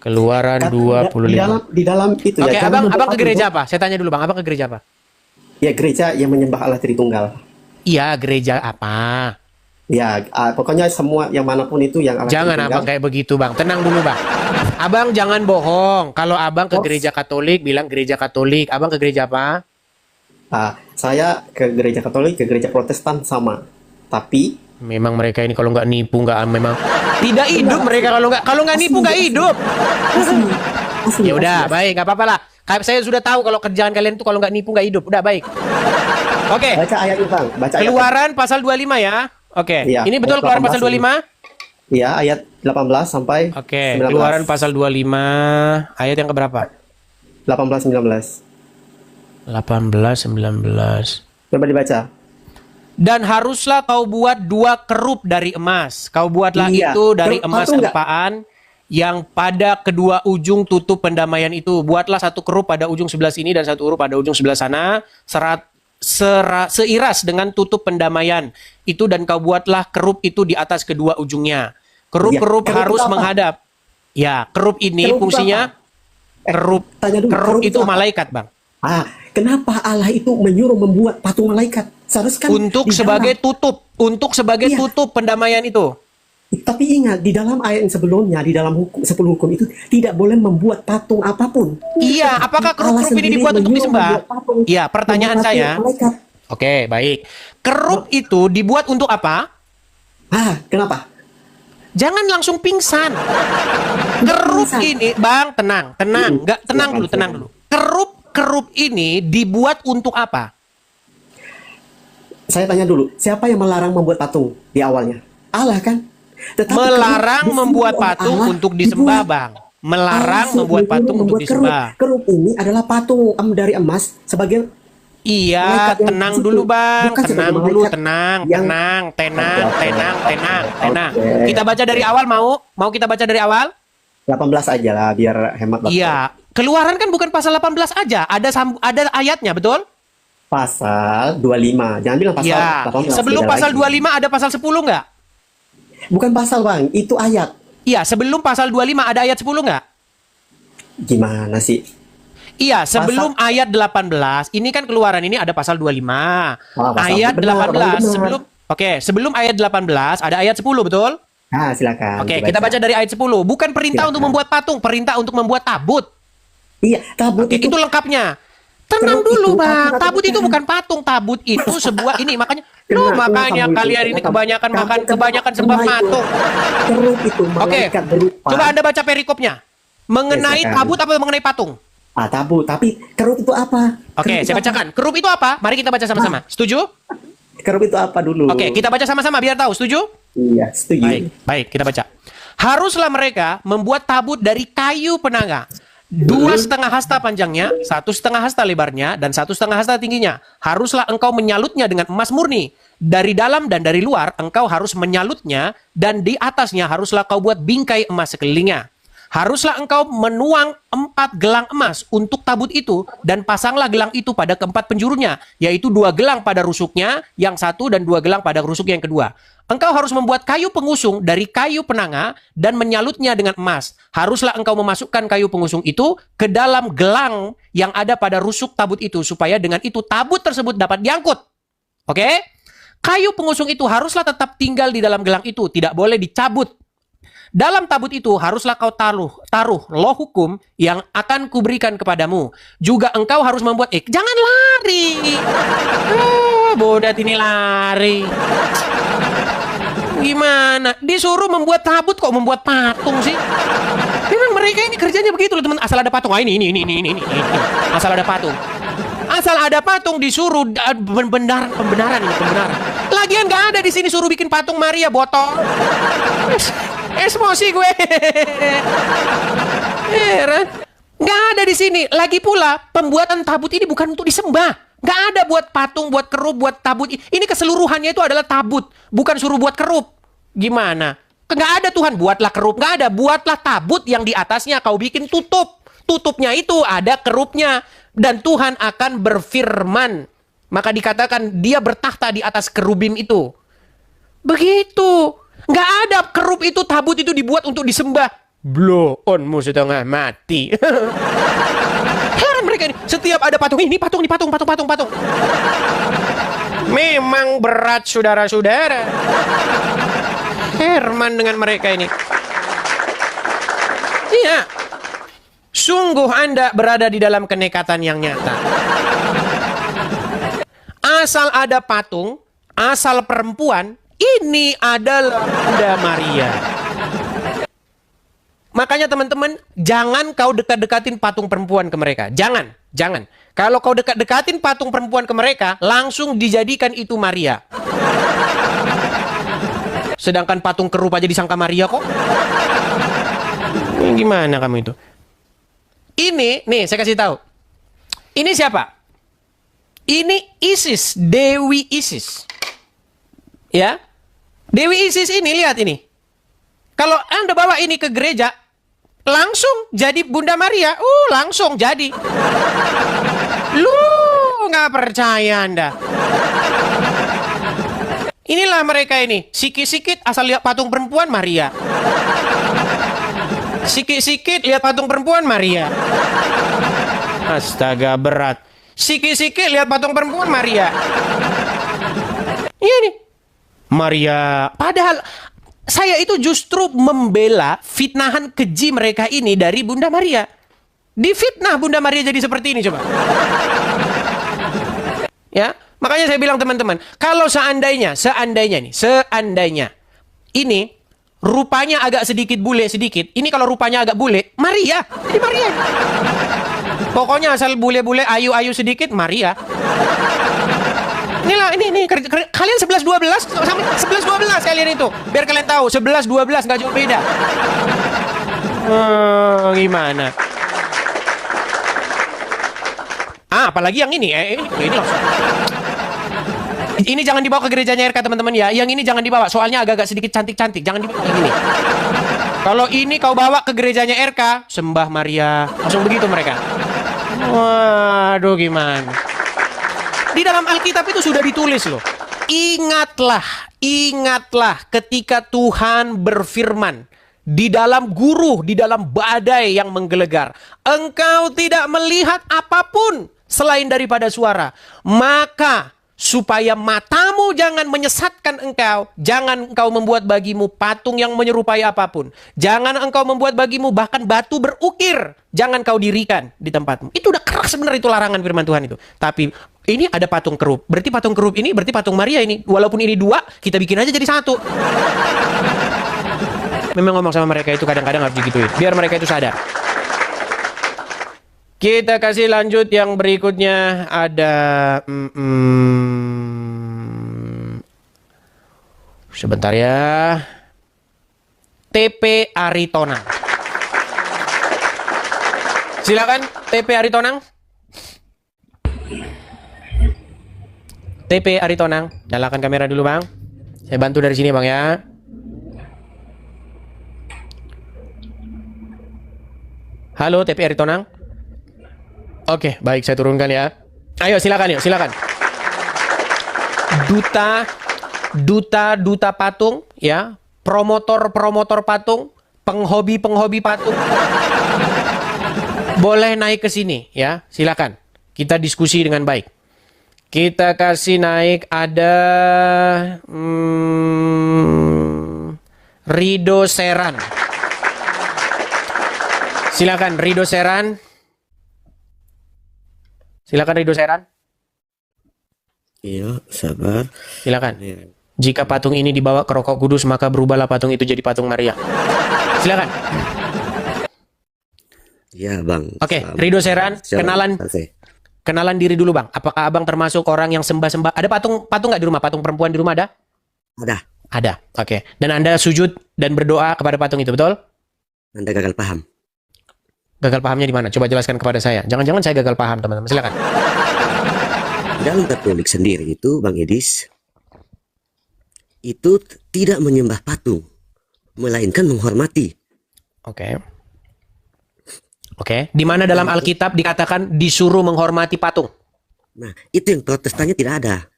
Keluaran Kan 25. di dalam itu Oke, ya. jangan abang membuat ke gereja patung. apa? Saya tanya dulu, Bang. Abang ke gereja apa? Ya, gereja yang menyembah Allah Tritunggal. Iya, gereja apa? Ya, pokoknya semua yang manapun itu yang Allah Jangan Tritunggal. abang kayak begitu, Bang. Tenang dulu, Bang. Abang jangan bohong. Kalau abang ke Oh. gereja Katolik, bilang gereja Katolik. Abang ke gereja apa? Saya ke gereja Katolik, ke gereja Protestan sama. Tapi Memang mereka ini kalau nggak nipu nggak memang tidak hidup mereka kalau nggak nipu nggak hidup. asli, Ya udah, asli. baik, nggak apa-apa lah. Saya sudah tahu kalau kerjaan kalian itu kalau nggak nipu nggak hidup. Udah baik. Oke. Baca ayatnya, Bang. Baca ayat. Keluaran pasal 25 ya. Oke. Iya, Ini betul ayat Keluaran 18 pasal 25? Ya, ayat 18 sampai Oke, 19. Keluaran pasal 25 ayat yang keberapa? 18 19. 18 19. Coba dibaca. Dan haruslah kau buat 2 kerup dari emas. Kau buatlah Iya. itu dari Kerup emas patung nggak? empaan yang pada kedua ujung tutup pendamaian itu. Buatlah 1 kerup pada ujung sebelah sini dan 1 kerup pada ujung sebelah sana. Seiras dengan tutup pendamaian itu, dan kau buatlah kerup itu di atas kedua ujungnya. Kerup-kerup Iya, kerup harus itu apa? menghadap. Ya, kerup ini Kerup itu fungsinya kerup. Tanya dulu, Kerup kerup itu itu apa? malaikat, Bang. Kenapa Allah itu menyuruh membuat patung malaikat? Seharusnya kan Untuk di sebagai dalam- sebagai Iya. tutup pendamaian itu. Tapi ingat, di dalam ayat yang sebelumnya, di dalam 10 hukum itu tidak boleh membuat patung apapun. Iya, apakah Allah kerup-kerup ini sendiri dibuat untuk menyuruh disembah? membuat patung, Iya, pertanyaan membuat saya. patung malaikat. Oke, baik. Kerup itu dibuat untuk apa? Kenapa? Jangan langsung pingsan. Kerup pingsan. ini, Bang, tenang. Enggak, tenang dulu, tenang dulu. Kerup ini dibuat untuk apa? Saya tanya dulu, siapa yang melarang membuat patung di awalnya? Allah kan? Tetapi Melarang kerup membuat disuruh oleh patung Allah untuk disembah, dibuat. Bang. Melarang Allah membuat suruh patung untuk membuat disembah. Kerup ini adalah patung dari emas sebagai Iya, malaikat yang tenang di situ. dulu, Bang. Bukan Tenang sebagai dulu, malaikat tenang. Oke. Kita baca dari awal, mau kita baca dari awal? 18 aja lah biar hemat waktu. Iya. Keluaran kan bukan pasal 18 aja, ada ayatnya, betul? Pasal 25. Jangan bilang pasal Iya. 18. Sebelum beda pasal lagi. 25 ada pasal 10 nggak? Bukan pasal, Bang. Itu ayat. Iya, sebelum pasal 25 ada ayat 10 nggak? Gimana sih? Iya, sebelum ayat 18, ini kan Keluaran ini ada pasal 25. Pasal. Ayat Benar, 18 benar. sebelum ayat 18 ada ayat 10, betul? Silakan. Oke, dibaca. kita baca dari ayat 10. Bukan perintah Silakan. untuk membuat patung, perintah untuk membuat tabut. Iya, tabut Oke, itu lengkapnya. Tenang Kerup dulu, itu, Bang. patung Tabut itu bukan. bukan patung, tabut itu sebuah ini makanya Kenapa kalian ini kebanyakan sembah patung. Kerup itu Oke. malaikat berupa. Coba Anda baca perikopnya. Mengenai silakan. tabut apa mengenai patung? Tabut, tapi kerup itu apa? Oke, Kerup saya itu bacakan. Kerup itu apa? Mari kita baca sama-sama. Setuju? apa? Kerup itu apa dulu? Oke, kita baca sama-sama biar tahu. Setuju? Iya, setuju. Baik, kita baca. Haruslah mereka membuat tabut dari kayu penangga, 2,5 hasta panjangnya, 1,5 hasta lebarnya, dan 1,5 hasta tingginya. Haruslah engkau menyalutnya dengan emas murni. Dari dalam dan dari luar engkau harus menyalutnya, dan di atasnya haruslah kau buat bingkai emas sekelilingnya. Haruslah engkau menuang 4 gelang emas untuk tabut itu, dan pasanglah gelang itu pada keempat penjurunya, yaitu 2 gelang pada rusuknya yang satu dan 2 gelang pada rusuk yang kedua. Engkau harus membuat kayu pengusung dari kayu penanga dan menyalutnya dengan emas. Haruslah engkau memasukkan kayu pengusung itu ke dalam gelang yang ada pada rusuk tabut itu, supaya dengan itu tabut tersebut dapat diangkut. Oke? Kayu pengusung itu haruslah tetap tinggal di dalam gelang itu, tidak boleh dicabut. Dalam tabut itu haruslah kau taruh loh hukum yang akan kuberikan kepadamu. Juga engkau harus membuat jangan lari. Bodat ini lari. Gimana? Disuruh membuat tabut kok membuat patung sih? Memang mereka ini kerjanya begitu loh, teman. Asal ada patung. Ini. Asal ada patung. Asal ada patung disuruh pembenaran. Lagian nggak ada di sini suruh bikin patung Maria botol. Emosi gue. Heran. Nggak ada di sini. Lagi pula, pembuatan tabut ini bukan untuk disembah. Nggak ada buat patung, buat kerup, buat tabut. Ini keseluruhannya itu adalah tabut, bukan suruh buat kerup. Gimana? Nggak ada Tuhan, buatlah kerup. Nggak ada, buatlah tabut yang di atasnya kau bikin tutup. Tutupnya itu ada kerupnya. Dan Tuhan akan berfirman. Maka dikatakan dia bertahta di atas kerubim itu. Begitu. Nggak ada kerup itu, tabut itu dibuat untuk disembah. Blow onmu setengah mati. Heran mereka ini. Setiap ada patung ini, patung. Memang berat saudara-saudara. Herman dengan mereka ini. Iya. Sungguh Anda berada di dalam kenekatan yang nyata. Asal ada patung, asal perempuan, ini adalah Bunda Maria. Makanya teman-teman, jangan kau dekat-dekatin patung perempuan ke mereka. Jangan. Kalau kau dekat-dekatin patung perempuan ke mereka, langsung dijadikan itu Maria. Sedangkan patung kerup aja disangka Maria kok. Ini gimana kamu itu? Ini, nih saya kasih tahu. Ini siapa? Ini Isis, Dewi Isis. Ya. Dewi Isis ini, lihat ini. Kalau Anda bawa ini ke gereja, langsung jadi Bunda Maria. Langsung jadi. Lu nggak percaya Anda. Inilah mereka ini. Sikit-sikit asal lihat patung perempuan, Maria. Sikit-sikit lihat patung perempuan, Maria. Astaga, berat. Sikit-sikit lihat patung perempuan, Maria. Iya nih. Maria. Padahal saya itu justru membela fitnahan keji mereka ini dari Bunda Maria. Difitnah Bunda Maria jadi seperti ini coba. Ya, makanya saya bilang teman-teman, kalau seandainya ini rupanya agak sedikit bule sedikit, ini kalau rupanya agak bule, Maria. Jadi Maria. Pokoknya asal bule-bule ayu-ayu sedikit, Maria. Inilah, ini kalian 11-12 sampai 11-12 kalian itu. Biar kalian tahu 11-12 nggak jauh beda. Gimana? Apalagi yang ini, ini langsung. Ini jangan dibawa ke gerejanya RK teman-teman ya. Yang ini jangan dibawa, soalnya agak-agak sedikit cantik-cantik. Jangan dibawa yang ini. Kalau ini kau bawa ke gerejanya RK, sembah Maria, langsung begitu mereka. Waduh, gimana? Di dalam Alkitab itu sudah ditulis loh. Ingatlah ketika Tuhan berfirman di dalam guruh, di dalam badai yang menggelegar. Engkau tidak melihat apapun selain daripada suara. Maka supaya matamu jangan menyesatkan engkau, jangan engkau membuat bagimu patung yang menyerupai apapun. Jangan engkau membuat bagimu bahkan batu berukir. Jangan kau dirikan di tempatmu. Itu udah keras sebenarnya itu larangan firman Tuhan itu. Tapi ini ada patung kerup. Berarti patung kerup ini berarti patung Maria ini. Walaupun ini dua, kita bikin aja jadi satu. Memang ngomong sama mereka itu kadang-kadang harus digituin. Biar mereka itu sadar. Kita kasih lanjut yang berikutnya. Ada sebentar ya. TP Aritonang. Silakan TP Aritonang. TP Aritonang, nyalakan kamera dulu bang. Saya bantu dari sini bang ya. Halo TP Aritonang. Oke, baik, saya turunkan ya. Ayo silakan yuk, silakan. Duta patung ya, promotor patung, penghobi patung. Boleh naik ke sini ya, silakan. Kita diskusi dengan baik. Kita kasih naik ada Rido Seran. Silakan Rido Seran. Silakan Rido Seran. Iya, sabar. Silakan. Jika patung ini dibawa ke Rokok Kudus, maka berubahlah patung itu jadi patung Maria. Silakan. Iya, Bang. Oke, Rido Seran, kenalan diri dulu, Bang. Apakah Abang termasuk orang yang sembah-sembah? Ada patung nggak di rumah? Patung perempuan di rumah ada? Ada. Oke. Dan Anda sujud dan berdoa kepada patung itu, betul? Anda gagal paham. Gagal pahamnya di mana? Coba jelaskan kepada saya. Jangan-jangan saya gagal paham, teman-teman. Silakan. dalam Katolik sendiri itu, Bang Edis, itu tidak menyembah patung, melainkan menghormati. Oke. Oke, di mana dalam Alkitab dikatakan disuruh menghormati patung? Nah, itu yang Protestannya tidak ada.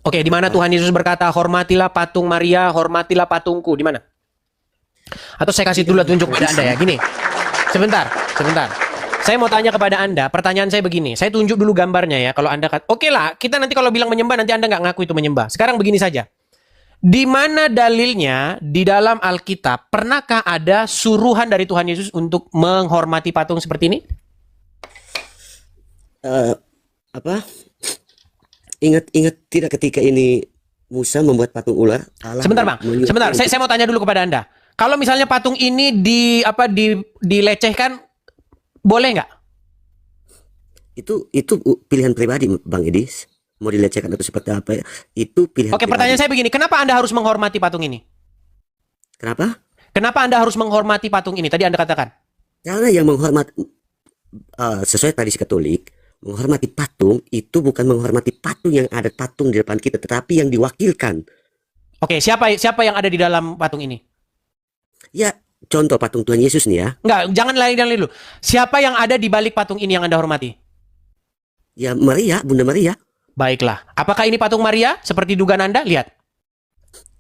Oke, di mana Tuhan Yesus berkata, hormatilah patung Maria, hormatilah patungku, di mana? Atau saya kasih dulu tunjuk pada Anda ya, gini. Sebentar. Saya mau tanya kepada Anda, pertanyaan saya begini. Saya tunjuk dulu gambarnya ya, kalau Anda oke lah, kita nanti kalau bilang menyembah, nanti Anda nggak ngaku itu menyembah. Sekarang begini saja. Di mana dalilnya di dalam Alkitab, pernahkah ada suruhan dari Tuhan Yesus untuk menghormati patung seperti ini? Ingat tidak ketika ini Musa membuat patung ular? Sebentar Bang, sebentar. Saya mau tanya dulu kepada Anda. Kalau misalnya patung ini dilecehkan, boleh nggak? Itu pilihan pribadi, Bang Edis. Mau dilecehkan atau seperti apa ya? Itu pilihan. Oke, pertanyaan saya begini, kenapa Anda harus menghormati patung ini? Kenapa? Kenapa Anda harus menghormati patung ini? Tadi Anda katakan. Karena yang menghormati sesuai tradisi Katolik, menghormati patung itu bukan menghormati patung yang ada patung di depan kita, tetapi yang diwakilkan. Oke, siapa yang ada di dalam patung ini? Ya, contoh patung Tuhan Yesus nih ya. Enggak, jangan lain dulu. Siapa yang ada di balik patung ini yang Anda hormati? Ya, Maria, Bunda Maria. Baiklah. Apakah ini patung Maria seperti dugaan Anda? Lihat.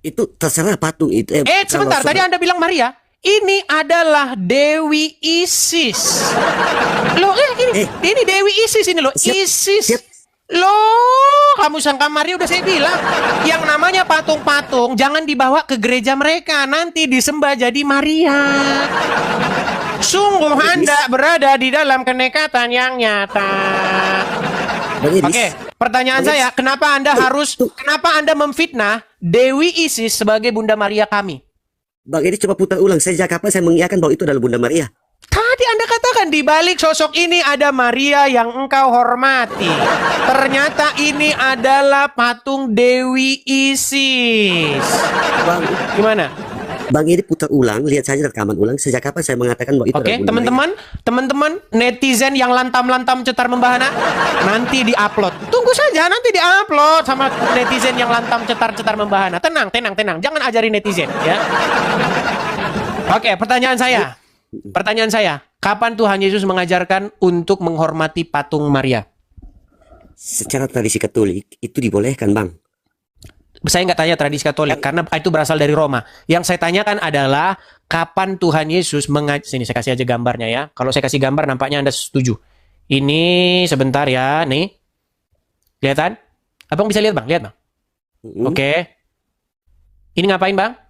Itu terserah patung itu. Sebentar. Tadi Anda bilang Maria. Ini adalah Dewi Isis. Loh, ini Dewi Isis ini loh. Isis. Loh, kamu sangka Maria, udah saya bilang. Yang namanya patung-patung jangan dibawa ke gereja mereka. Nanti disembah jadi Maria. Sungguh Anda berada di dalam kenekatan yang nyata. Oke, pertanyaan saya, kenapa Anda memfitnah Dewi Isis sebagai Bunda Maria kami? Bang, ini coba putar ulang. Sejak kapan saya mengiyakan bahwa itu adalah Bunda Maria? Tadi Anda katakan di balik sosok ini ada Maria yang engkau hormati. Ternyata ini adalah patung Dewi Isis. Bang, gimana? Bang, ini putar ulang, lihat saja rekaman ulang. Sejak kapan saya mengatakan bahwa itu adalah Bunda Maria? teman-teman netizen yang lantam-lantam cetar membahana, nanti diupload. Tunggu saja, nanti diupload sama netizen yang lantam cetar-cetar membahana. Tenang. Jangan ajari netizen ya. Oke, pertanyaan saya, kapan Tuhan Yesus mengajarkan untuk menghormati patung Maria? Secara tradisi Katolik itu dibolehkan, Bang. Saya nggak tanya tradisi Katolik karena itu berasal dari Roma. Yang saya tanyakan adalah kapan Tuhan Yesus sini saya kasih aja gambarnya ya. Kalau saya kasih gambar nampaknya Anda setuju. Ini sebentar ya, nih. Kelihatan? Abang bisa lihat, Bang? Lihat, Bang. Oke. Ini ngapain, Bang?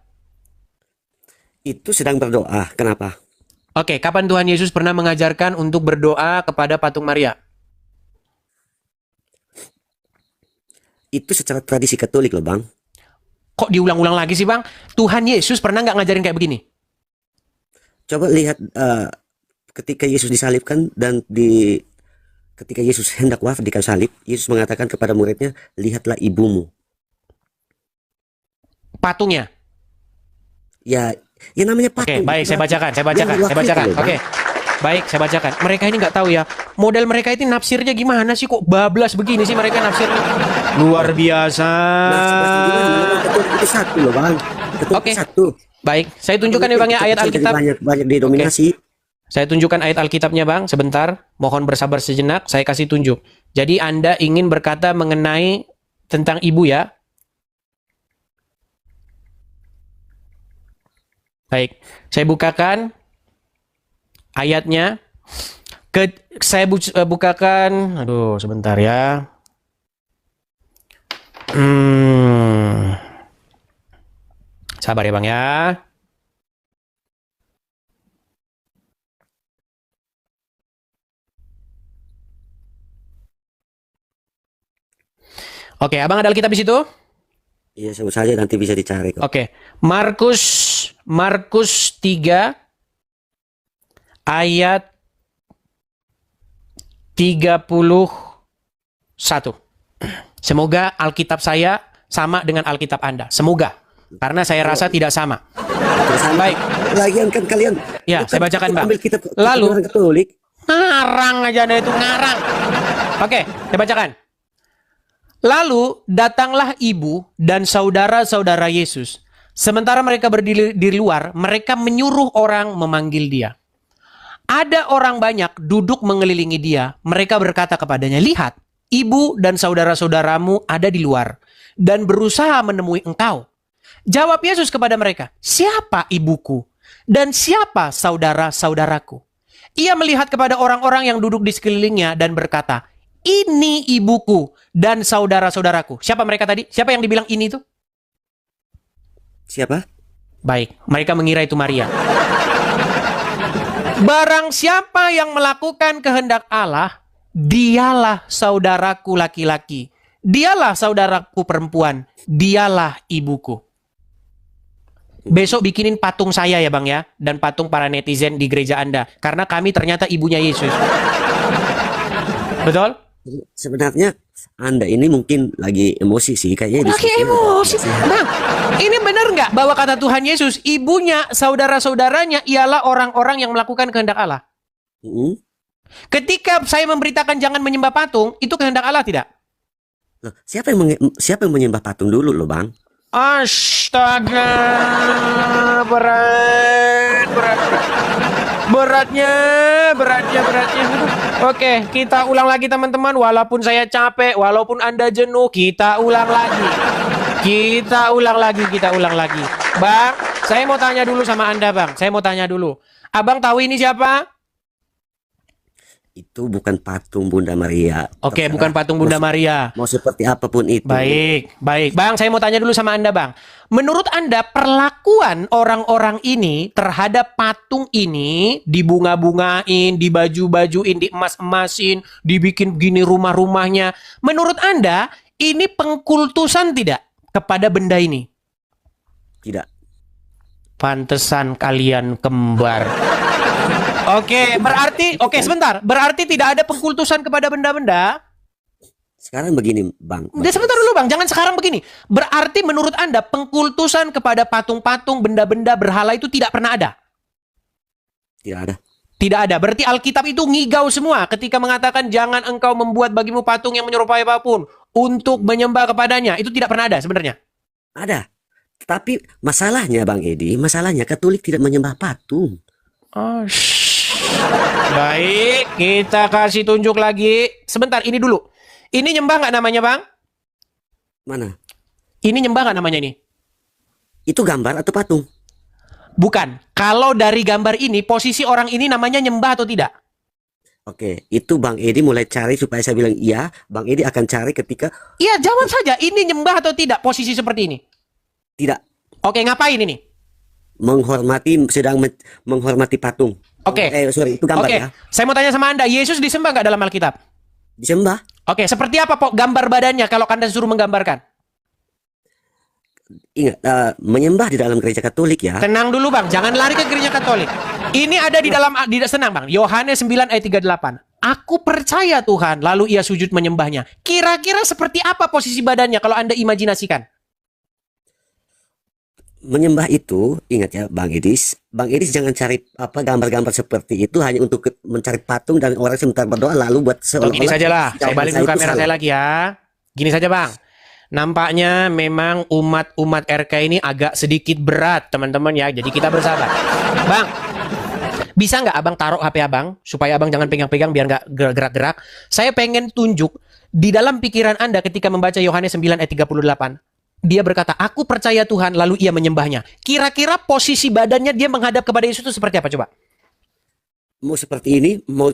Itu sedang berdoa. Kenapa? Oke, kapan Tuhan Yesus pernah mengajarkan untuk berdoa kepada patung Maria? Itu secara tradisi Katolik loh, Bang. Kok diulang-ulang lagi sih, Bang? Tuhan Yesus pernah nggak ngajarin kayak begini? Coba lihat ketika Yesus disalibkan dan ketika Yesus hendak wafat di kayu salib, Yesus mengatakan kepada muridnya, lihatlah ibumu. Patungnya? Ya namanya patung. Oke, baik, saya bacakan. Oke. Baik, saya bacakan. Mereka ini nggak tahu ya. Model mereka ini nafsirnya gimana sih? Kok bablas begini sih mereka nafsirnya? Luar biasa. Itu satu loh, Bang. Oke. Satu. Baik, saya tunjukkan ya Bang ya ayat Alkitab. Banyak didominasi. Saya tunjukkan ayat Alkitabnya, Bang. Sebentar. Mohon bersabar sejenak. Saya kasih tunjuk. Jadi Anda ingin berkata mengenai tentang ibu ya? Baik. Saya bukakan ayatnya. Saya bukakan. Aduh, sebentar ya. Sabar ya, Bang ya. Oke, Abang ada Alkitab di situ? Iya, sebut saja nanti bisa dicari kok. Oke. Markus 3 ayat 31. Semoga Alkitab saya sama dengan Alkitab Anda. Semoga. Karena saya rasa tidak sama. Baik. Lagian kan kalian. Ya, saya bacakan, Bang. Kitab Lalu Katolik. ngarang aja Anda itu, ngarang. Oke, saya bacakan. Lalu datanglah ibu dan saudara-saudara Yesus. Sementara mereka berdiri di luar, mereka menyuruh orang memanggil dia. Ada orang banyak duduk mengelilingi dia. Mereka berkata kepadanya, "Lihat, ibu dan saudara-saudaramu ada di luar dan berusaha menemui engkau." Jawab Yesus kepada mereka, "Siapa ibuku dan siapa saudara-saudaraku?" Ia melihat kepada orang-orang yang duduk di sekelilingnya dan berkata, "Ini ibuku dan saudara-saudaraku." Siapa mereka tadi? Siapa yang dibilang ini itu? Siapa? Baik, mereka mengira itu Maria. Barang siapa yang melakukan kehendak Allah, dialah saudaraku laki-laki, dialah saudaraku perempuan, dialah ibuku. Besok bikinin patung saya ya Bang ya, dan patung para netizen di gereja Anda, karena kami ternyata ibunya Yesus. Betul? Sebenarnya Anda ini mungkin lagi emosi sih, kayaknya Lagi emosi. Bang, ini benar nggak bahwa kata Tuhan Yesus, ibunya, saudara-saudaranya ialah orang-orang yang melakukan kehendak Allah? Ketika saya memberitakan jangan menyembah patung, itu kehendak Allah tidak? Loh, siapa yang menyembah patung dulu loh Bang? Astaga, beratnya. Oke, kita ulang lagi teman-teman. Walaupun saya capek, walaupun Anda jenuh, kita ulang lagi. Kita ulang lagi. Bang, saya mau tanya dulu sama Anda Bang. Abang tahu ini siapa? Itu bukan patung Bunda Maria. Oke, bukan patung Bunda Maria. Mau seperti apapun itu. Baik. Bang, saya mau tanya dulu sama Anda, Bang. Menurut Anda, perlakuan orang-orang ini terhadap patung ini dibunga-bungain, dibaju-bajuin, diemas-emasin, dibikin begini rumah-rumahnya. Menurut Anda, ini pengkultusan tidak kepada benda ini? Tidak. Pantesan kalian kembar. Oke, sebentar. Berarti tidak ada pengkultusan kepada benda-benda. Sekarang begini, Bang. Sebentar dulu, Bang. Jangan sekarang begini. Berarti menurut Anda pengkultusan kepada patung-patung, benda-benda berhala itu tidak pernah ada? Tidak ada. Tidak ada. Berarti Alkitab itu ngigau semua ketika mengatakan jangan engkau membuat bagimu patung yang menyerupai apapun untuk menyembah kepadanya. Itu tidak pernah ada sebenarnya. Ada. Tapi masalahnya, Bang Edi, Katolik tidak menyembah patung. Oh, baik, kita kasih tunjuk lagi. Sebentar, ini dulu. Ini nyembah nggak namanya, Bang? Mana? Ini nyembah nggak namanya ini? Itu gambar atau patung? Bukan. Kalau dari gambar ini, posisi orang ini namanya nyembah atau tidak? Oke, itu Bang Edi mulai cari supaya saya bilang iya. Bang Edi akan cari ketika... Iya, jawab saja. Ini nyembah atau tidak posisi seperti ini? Tidak. Oke, ngapain ini? Sedang menghormati patung. Oke. Sorry, itu gambar ya. Saya mau tanya sama Anda, Yesus disembah nggak dalam Alkitab? Disembah. Oke, seperti apa gambar badannya kalau Anda suruh menggambarkan? Ingat, menyembah di dalam gereja Katolik ya. Tenang dulu Bang, jangan lari ke gereja Katolik. Ini ada di dalam, senang Bang, Yohanes 9 ayat 38. Aku percaya Tuhan, lalu ia sujud menyembahnya. Kira-kira seperti apa posisi badannya kalau Anda imajinasikan? Menyembah itu, ingat ya Bang Edis jangan cari gambar-gambar seperti itu hanya untuk mencari patung dan orang sebentar berdoa lalu buat seolah-olah. Gini saja lah, saya balik dulu kamera saya lagi ya. Gini saja Bang, nampaknya memang umat RK ini agak sedikit berat teman-teman ya, jadi kita bersabar. Bang, bisa nggak Abang taruh HP Abang supaya Abang jangan pegang-pegang biar nggak gerak-gerak. Saya pengen tunjuk di dalam pikiran Anda ketika membaca Yohanes 9 ayat 38. Dia berkata, aku percaya Tuhan, lalu ia menyembahnya. Kira-kira posisi badannya dia menghadap kepada Yesus itu seperti apa coba? Mau seperti ini, mau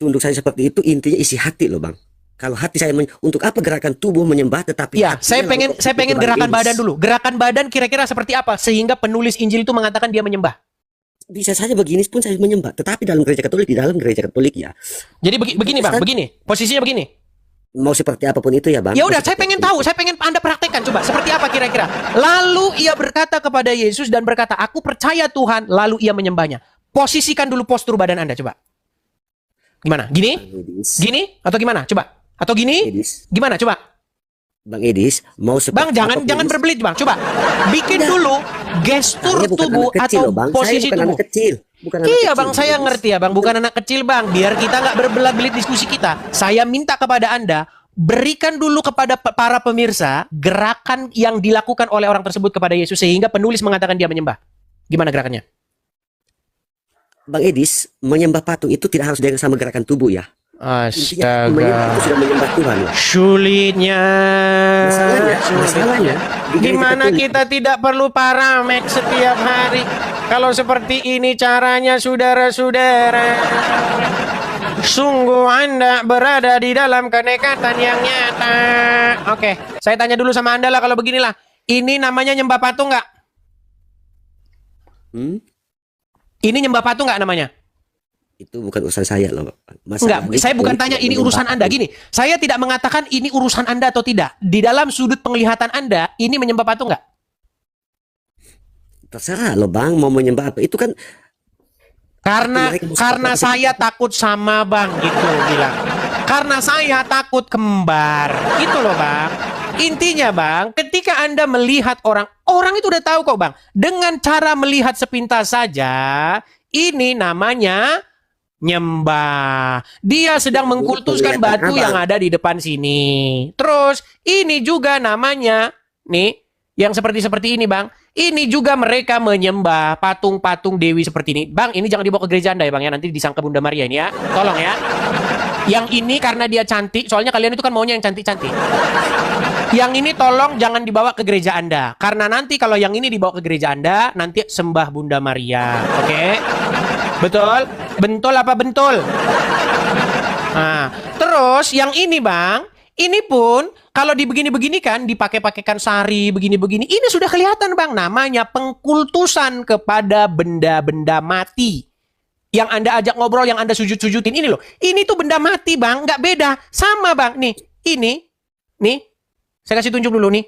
tunduk saya seperti itu, intinya isi hati loh Bang. Kalau hati saya, untuk apa gerakan tubuh menyembah tetapi... Ya, saya pengen gerakan badan dulu. Gerakan badan kira-kira seperti apa? Sehingga penulis Injil itu mengatakan dia menyembah. Bisa saja begini pun saya menyembah. Tetapi di dalam gereja Katolik ya. Jadi begini Bang, begini. Posisinya begini. Mau seperti apapun itu ya Bang. Ya udah, saya pengen tahu, saya pengen Anda praktekkan coba seperti apa kira-kira. Lalu ia berkata kepada Yesus dan berkata, aku percaya Tuhan, lalu ia menyembahnya. Posisikan dulu postur badan Anda coba. Gimana? Gini? Gini? Atau gimana? Coba. Atau gini? Gimana? Coba. Bang Edis, mau seperti Bang, jangan berbelit Bang. Coba. Bikin dulu gestur tubuh atau posisi tubuh. Iya Bang, saya ngerti ya Bang, bukan anak kecil Bang. Biar kita nggak berbelat-belit diskusi kita. Saya minta kepada Anda berikan dulu kepada para pemirsa gerakan yang dilakukan oleh orang tersebut kepada Yesus sehingga penulis mengatakan dia menyembah. Gimana gerakannya? Bang Edis, menyembah patung itu tidak harus dengan sama gerakan tubuh ya. Intinya menyembah itu sudah menyembah Tuhan. Sulitnya. Masalahnya di mana kita tidak perlu paramek setiap hari. Kalau seperti ini caranya, saudara-saudara, sungguh Anda berada di dalam kenekatan yang nyata. Oke, saya tanya dulu sama Anda lah kalau beginilah. Ini namanya nyembah patung nggak? Ini nyembah patung nggak namanya? Itu bukan urusan saya loh. Enggak, saya bukan tanya ini urusan Anda. Gini, saya tidak mengatakan ini urusan Anda atau tidak. Di dalam sudut penglihatan Anda, ini menyembah patung nggak? Terserah loh Bang, mau menyembah apa. Itu kan karena saya takut sama Bang, gitu bilang. Karena saya takut kembar. Gitu loh Bang. Intinya Bang, ketika Anda melihat orang itu udah tahu kok Bang. Dengan cara melihat sepintas saja, ini namanya nyembah. Dia sedang mengkultuskan batu yang ada di depan sini. Terus ini juga namanya nih yang seperti ini Bang. Ini juga mereka menyembah patung-patung dewi seperti ini. Bang, ini jangan dibawa ke gereja Anda ya Bang ya. Nanti disangka Bunda Maria ini ya. Tolong ya. Yang ini karena dia cantik. Soalnya kalian itu kan maunya yang cantik-cantik. Yang ini tolong jangan dibawa ke gereja Anda. Karena nanti kalau yang ini dibawa ke gereja Anda, nanti sembah Bunda Maria. Oke? Betul? Bentul apa bentul? Nah, terus yang ini Bang, ini pun kalau dibegini-beginikan, dipakai-pakaikan sari, begini-begini, ini sudah kelihatan Bang, namanya pengkultusan kepada benda-benda mati. Yang Anda ajak ngobrol, yang Anda sujud-sujudin, ini loh. Ini tuh benda mati Bang, nggak beda. Sama Bang, nih, ini, nih, saya kasih tunjuk dulu nih.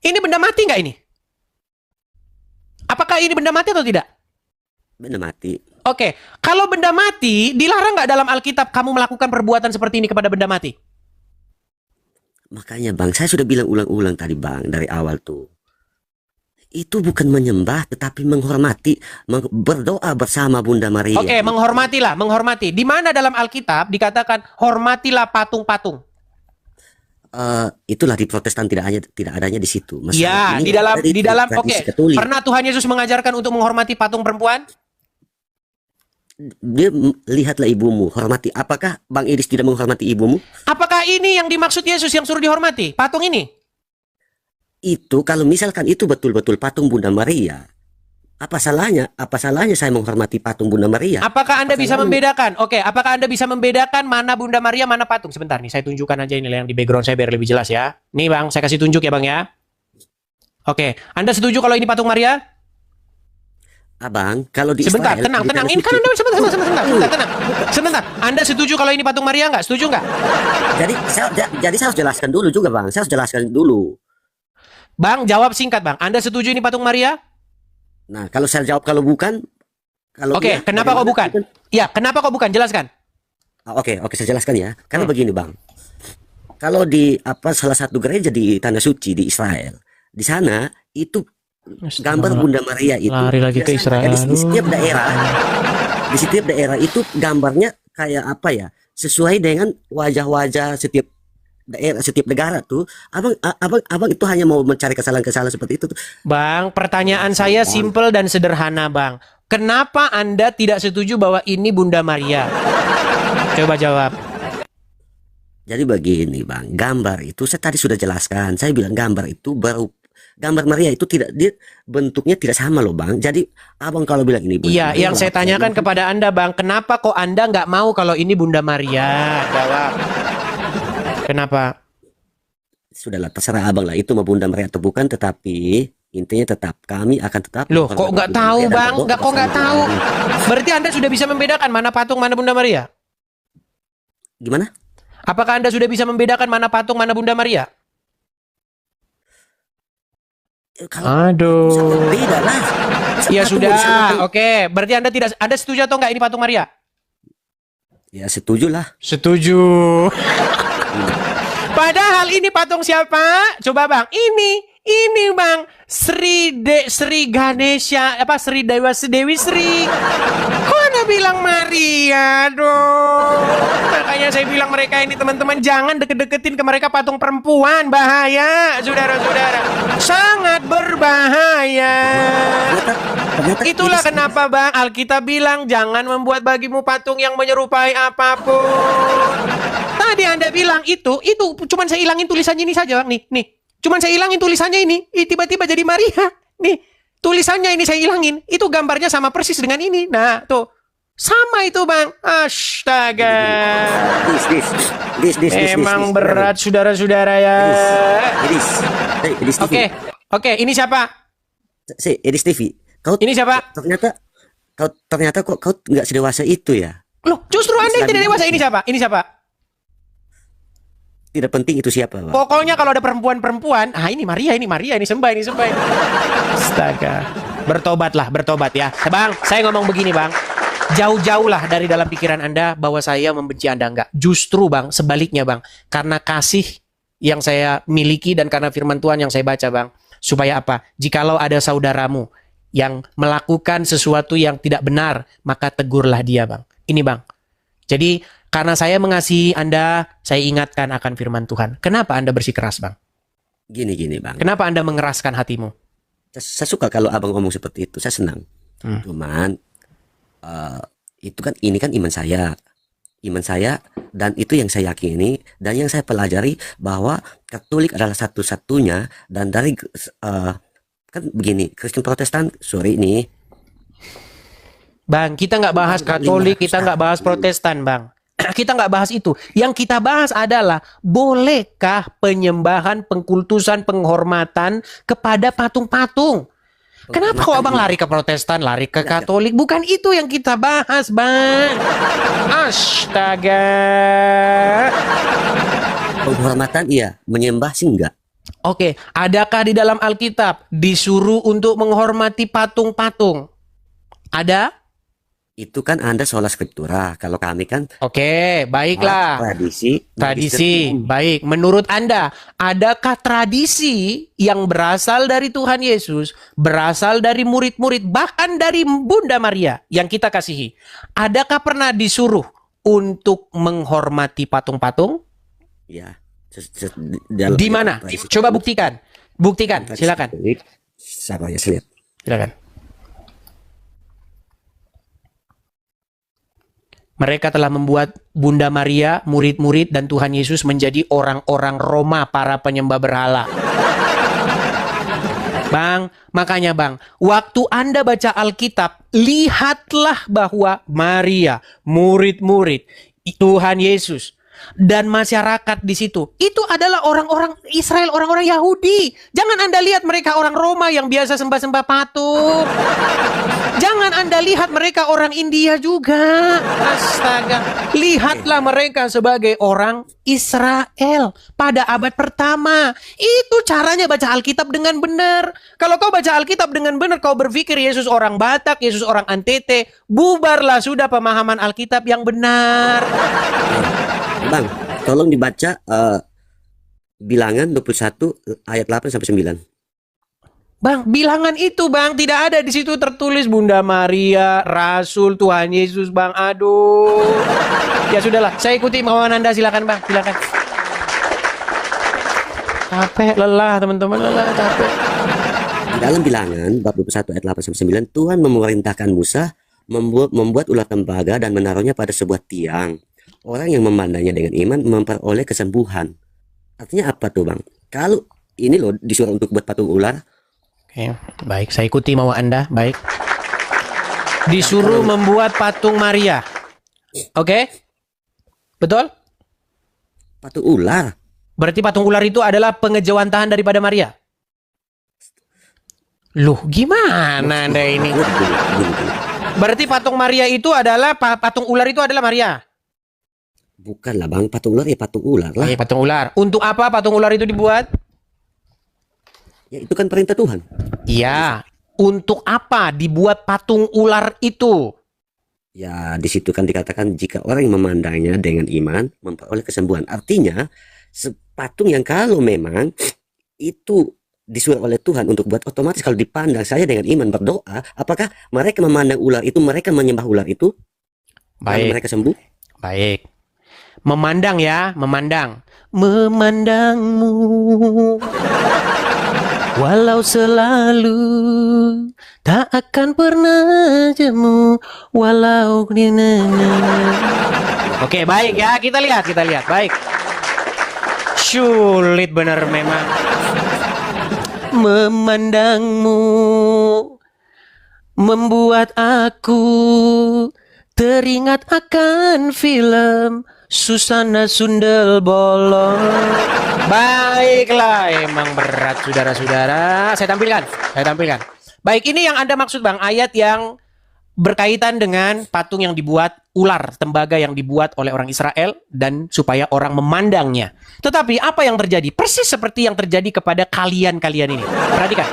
Ini benda mati nggak ini? Apakah ini benda mati atau tidak? benda mati. Oke, kalau benda mati, dilarang nggak dalam Alkitab kamu melakukan perbuatan seperti ini kepada benda mati? Makanya Bang, saya sudah bilang ulang-ulang tadi Bang, dari awal tuh. Itu bukan menyembah, tetapi menghormati, berdoa bersama Bunda Maria. Oke, menghormatilah, menghormati. Di mana dalam Alkitab dikatakan hormatilah patung-patung? Itulah di Protestan tidak adanya di situ. Ya, di dalam oke. Pernah Tuhan Yesus mengajarkan untuk menghormati patung perempuan? Dia lihatlah ibumu, hormati. Apakah Bang Idris tidak menghormati ibumu? Apakah ini yang dimaksud Yesus yang suruh dihormati? Patung ini? Itu kalau misalkan itu betul-betul patung Bunda Maria, apa salahnya? Apa salahnya saya menghormati patung Bunda Maria? Apakah Anda bisa membedakan? Oke, apakah Anda bisa membedakan mana Bunda Maria, mana patung? Sebentar nih, saya tunjukkan aja ini yang di background saya biar lebih jelas ya. Nih Bang, saya kasih tunjuk ya Bang ya. Oke, Anda setuju kalau ini patung Maria? Abang, kalau di sebentar, Israel, tenang. Ini kan Anda sebentar. Anda setuju kalau ini patung Maria nggak? Setuju nggak? Jadi saya harus jelaskan dulu juga Bang. Saya harus jelaskan dulu. Bang, jawab singkat Bang. Anda setuju ini patung Maria? Nah, kalau saya jawab kalau bukan, Oke, kenapa kok bukan? Ya, kenapa kok bukan? Jelaskan. Oke, saya jelaskan ya. Karena begini Bang. Kalau di salah satu gereja di Tanah Suci di Israel, di sana itu gambar Bunda Maria itu lari lagi ke Israel. Di setiap daerah itu gambarnya kayak apa ya? Sesuai dengan wajah-wajah setiap daerah, setiap negara tuh. Abang itu hanya mau mencari kesalahan-kesalahan seperti itu tuh. Bang, pertanyaan saya simple dan sederhana, Bang. Kenapa Anda tidak setuju bahwa ini Bunda Maria? Coba jawab. Jadi begini, Bang. Gambar itu saya tadi sudah jelaskan. Saya bilang gambar itu gambar Maria itu tidak, dia bentuknya tidak sama loh Bang. Jadi abang kalau bilang ini Bunda Maria, yang saya tanyakan kepada Anda Bang, kenapa kok Anda nggak mau kalau ini Bunda Maria? Jawab. Kenapa? Sudahlah, terserah abang lah itu mau Bunda Maria atau bukan, tetapi intinya tetap kami akan tetap. Loh, kok nggak tahu Bang? Kok nggak tahu? Berarti Anda sudah bisa membedakan mana patung mana Bunda Maria? Gimana? Apakah Anda sudah bisa membedakan mana patung mana Bunda Maria? Aduh. Beda lah. Ya sudah, oke. Berarti Anda setuju atau enggak ini patung Maria? Ya setuju lah. Setuju. Padahal ini patung siapa? Coba Bang, Ini Bang, Sri Ganesha, apa Sri Dewa Dewi Sri. Kok Anda bilang Maria dong? Makanya saya bilang mereka ini teman-teman jangan deket-deketin ke mereka patung perempuan, bahaya, saudara-saudara. Sangat berbahaya. Itulah kenapa Bang Alkitab bilang jangan membuat bagimu patung yang menyerupai apapun. Tadi Anda bilang itu cuman saya hilangin tulisannya ini saja Bang, nih. Cuman saya hilangin tulisannya ini, tiba-tiba jadi Maria. Nih, tulisannya ini saya hilangin. Itu gambarnya sama persis dengan ini. Nah, tuh. Sama itu, Bang. Astaga. Emang berat, saudara-saudara ya. Oke, ini siapa? Edis TV. Ini siapa? Ternyata kok kau nggak sedewasa itu ya? Loh, justru Anda yang tidak dewasa. Ini siapa? Ini siapa? Tidak penting itu siapa, Bang. Pokoknya kalau ada perempuan-perempuan, ini Maria, ini sembah. Astaga. Bertobat ya. Bang, saya ngomong begini, Bang. Jauh-jauhlah dari dalam pikiran Anda bahwa saya membenci Anda, enggak. Justru, Bang, sebaliknya, Bang. Karena kasih yang saya miliki dan karena firman Tuhan yang saya baca, Bang. Supaya apa? Jikalau ada saudaramu yang melakukan sesuatu yang tidak benar, maka tegurlah dia, Bang. Ini, Bang. Jadi, karena saya mengasihi Anda, saya ingatkan akan firman Tuhan. Kenapa Anda bersikeras, Bang? Gini, Bang. Kenapa Anda mengeraskan hatimu? Saya suka kalau abang ngomong seperti itu, saya senang. Cuman, itu kan, ini kan iman saya, dan itu yang saya yakini, dan yang saya pelajari bahwa Katolik adalah satu-satunya, dan dari, kan begini, Kristen Protestan, sorry nih. Bang, kita nggak bahas Katolik, kita nggak bahas Protestan, Bang. Kita nggak bahas itu. Yang kita bahas adalah bolehkah penyembahan, pengkultusan, penghormatan kepada patung-patung? Kenapa kok abang lari ke Protestan, lari ke Katolik? Bukan itu yang kita bahas, Bang. Astaga. Penghormatan iya, menyembah sih enggak. Oke, adakah di dalam Alkitab disuruh untuk menghormati patung-patung? Ada? Itu kan Anda sola scriptura. Kalau kami kan Oke, baiklah. Tradisi. Baik. Menurut Anda, adakah tradisi yang berasal dari Tuhan Yesus, berasal dari murid-murid, bahkan dari Bunda Maria yang kita kasihi? Adakah pernah disuruh untuk menghormati patung-patung? Ya. Di mana? Coba buktikan. Silakan. Siapa ya, lihat. Silakan. Mereka telah membuat Bunda Maria, murid-murid, dan Tuhan Yesus menjadi orang-orang Roma, para penyembah berhala. Bang, makanya Bang, waktu Anda baca Alkitab, lihatlah bahwa Maria, murid-murid, Tuhan Yesus, dan masyarakat di situ, itu adalah orang-orang Israel, orang-orang Yahudi. Jangan Anda lihat mereka orang Roma yang biasa sembah-sembah patung. Jangan Anda lihat mereka orang India juga. Astaga. Lihatlah mereka sebagai orang Israel pada abad pertama. Itu caranya baca Alkitab dengan benar. Kalau kau baca Alkitab dengan benar, kau berpikir Yesus orang Batak, Yesus orang Antete, bubarlah sudah pemahaman Alkitab yang benar. Bang, tolong dibaca Bilangan 21 ayat 8 sampai 9. Bang, bilangan itu Bang tidak ada di situ tertulis Bunda Maria, Rasul Tuhan Yesus, Bang. Aduh. Ya sudahlah, saya ikuti kemauan Anda, silakan Bang, silakan. Capek, lelah teman-teman, capek. Di dalam Bilangan bab 21 ayat 8 sampai 9, Tuhan memerintahkan Musa membuat ular tembaga dan menaruhnya pada sebuah tiang. Orang yang memandangnya dengan iman memperoleh kesembuhan. Artinya apa tuh Bang? Kalau ini loh disuruh untuk buat patung ular. Oke, baik, saya ikuti mau Anda, baik. Disuruh membuat patung Maria. Oke? Betul? Patung ular. Berarti patung ular itu adalah pengejawantahan daripada Maria. Loh, gimana Anda ini? Berarti patung Maria itu adalah patung ular itu adalah Maria. Bukan lah Bang, patung ular ya patung ular lah. Patung ular. Untuk apa patung ular itu dibuat? Ya itu kan perintah Tuhan. Iya. Untuk apa dibuat patung ular itu? Ya di situ kan dikatakan jika orang yang memandangnya dengan iman memperoleh kesembuhan. Artinya patung yang kalau memang itu disuruh oleh Tuhan untuk buat, otomatis kalau dipandang saya dengan iman berdoa, apakah mereka memandang ular itu, mereka menyembah ular itu, lalu mereka sembuh? Baik. Memandang ya, memandang. Memandangmu walau selalu tak akan pernah jemu walau Oke, baik ya, kita lihat. Baik. Sulit benar memang. Memandangmu membuat aku teringat akan film Susana Sundel Bolong. Baiklah, emang berat saudara-saudara. Saya tampilkan. Baik, ini yang Anda maksud Bang, ayat yang berkaitan dengan patung yang dibuat, ular tembaga yang dibuat oleh orang Israel dan supaya orang memandangnya. Tetapi apa yang terjadi? Persis seperti yang terjadi kepada kalian ini. Perhatikan.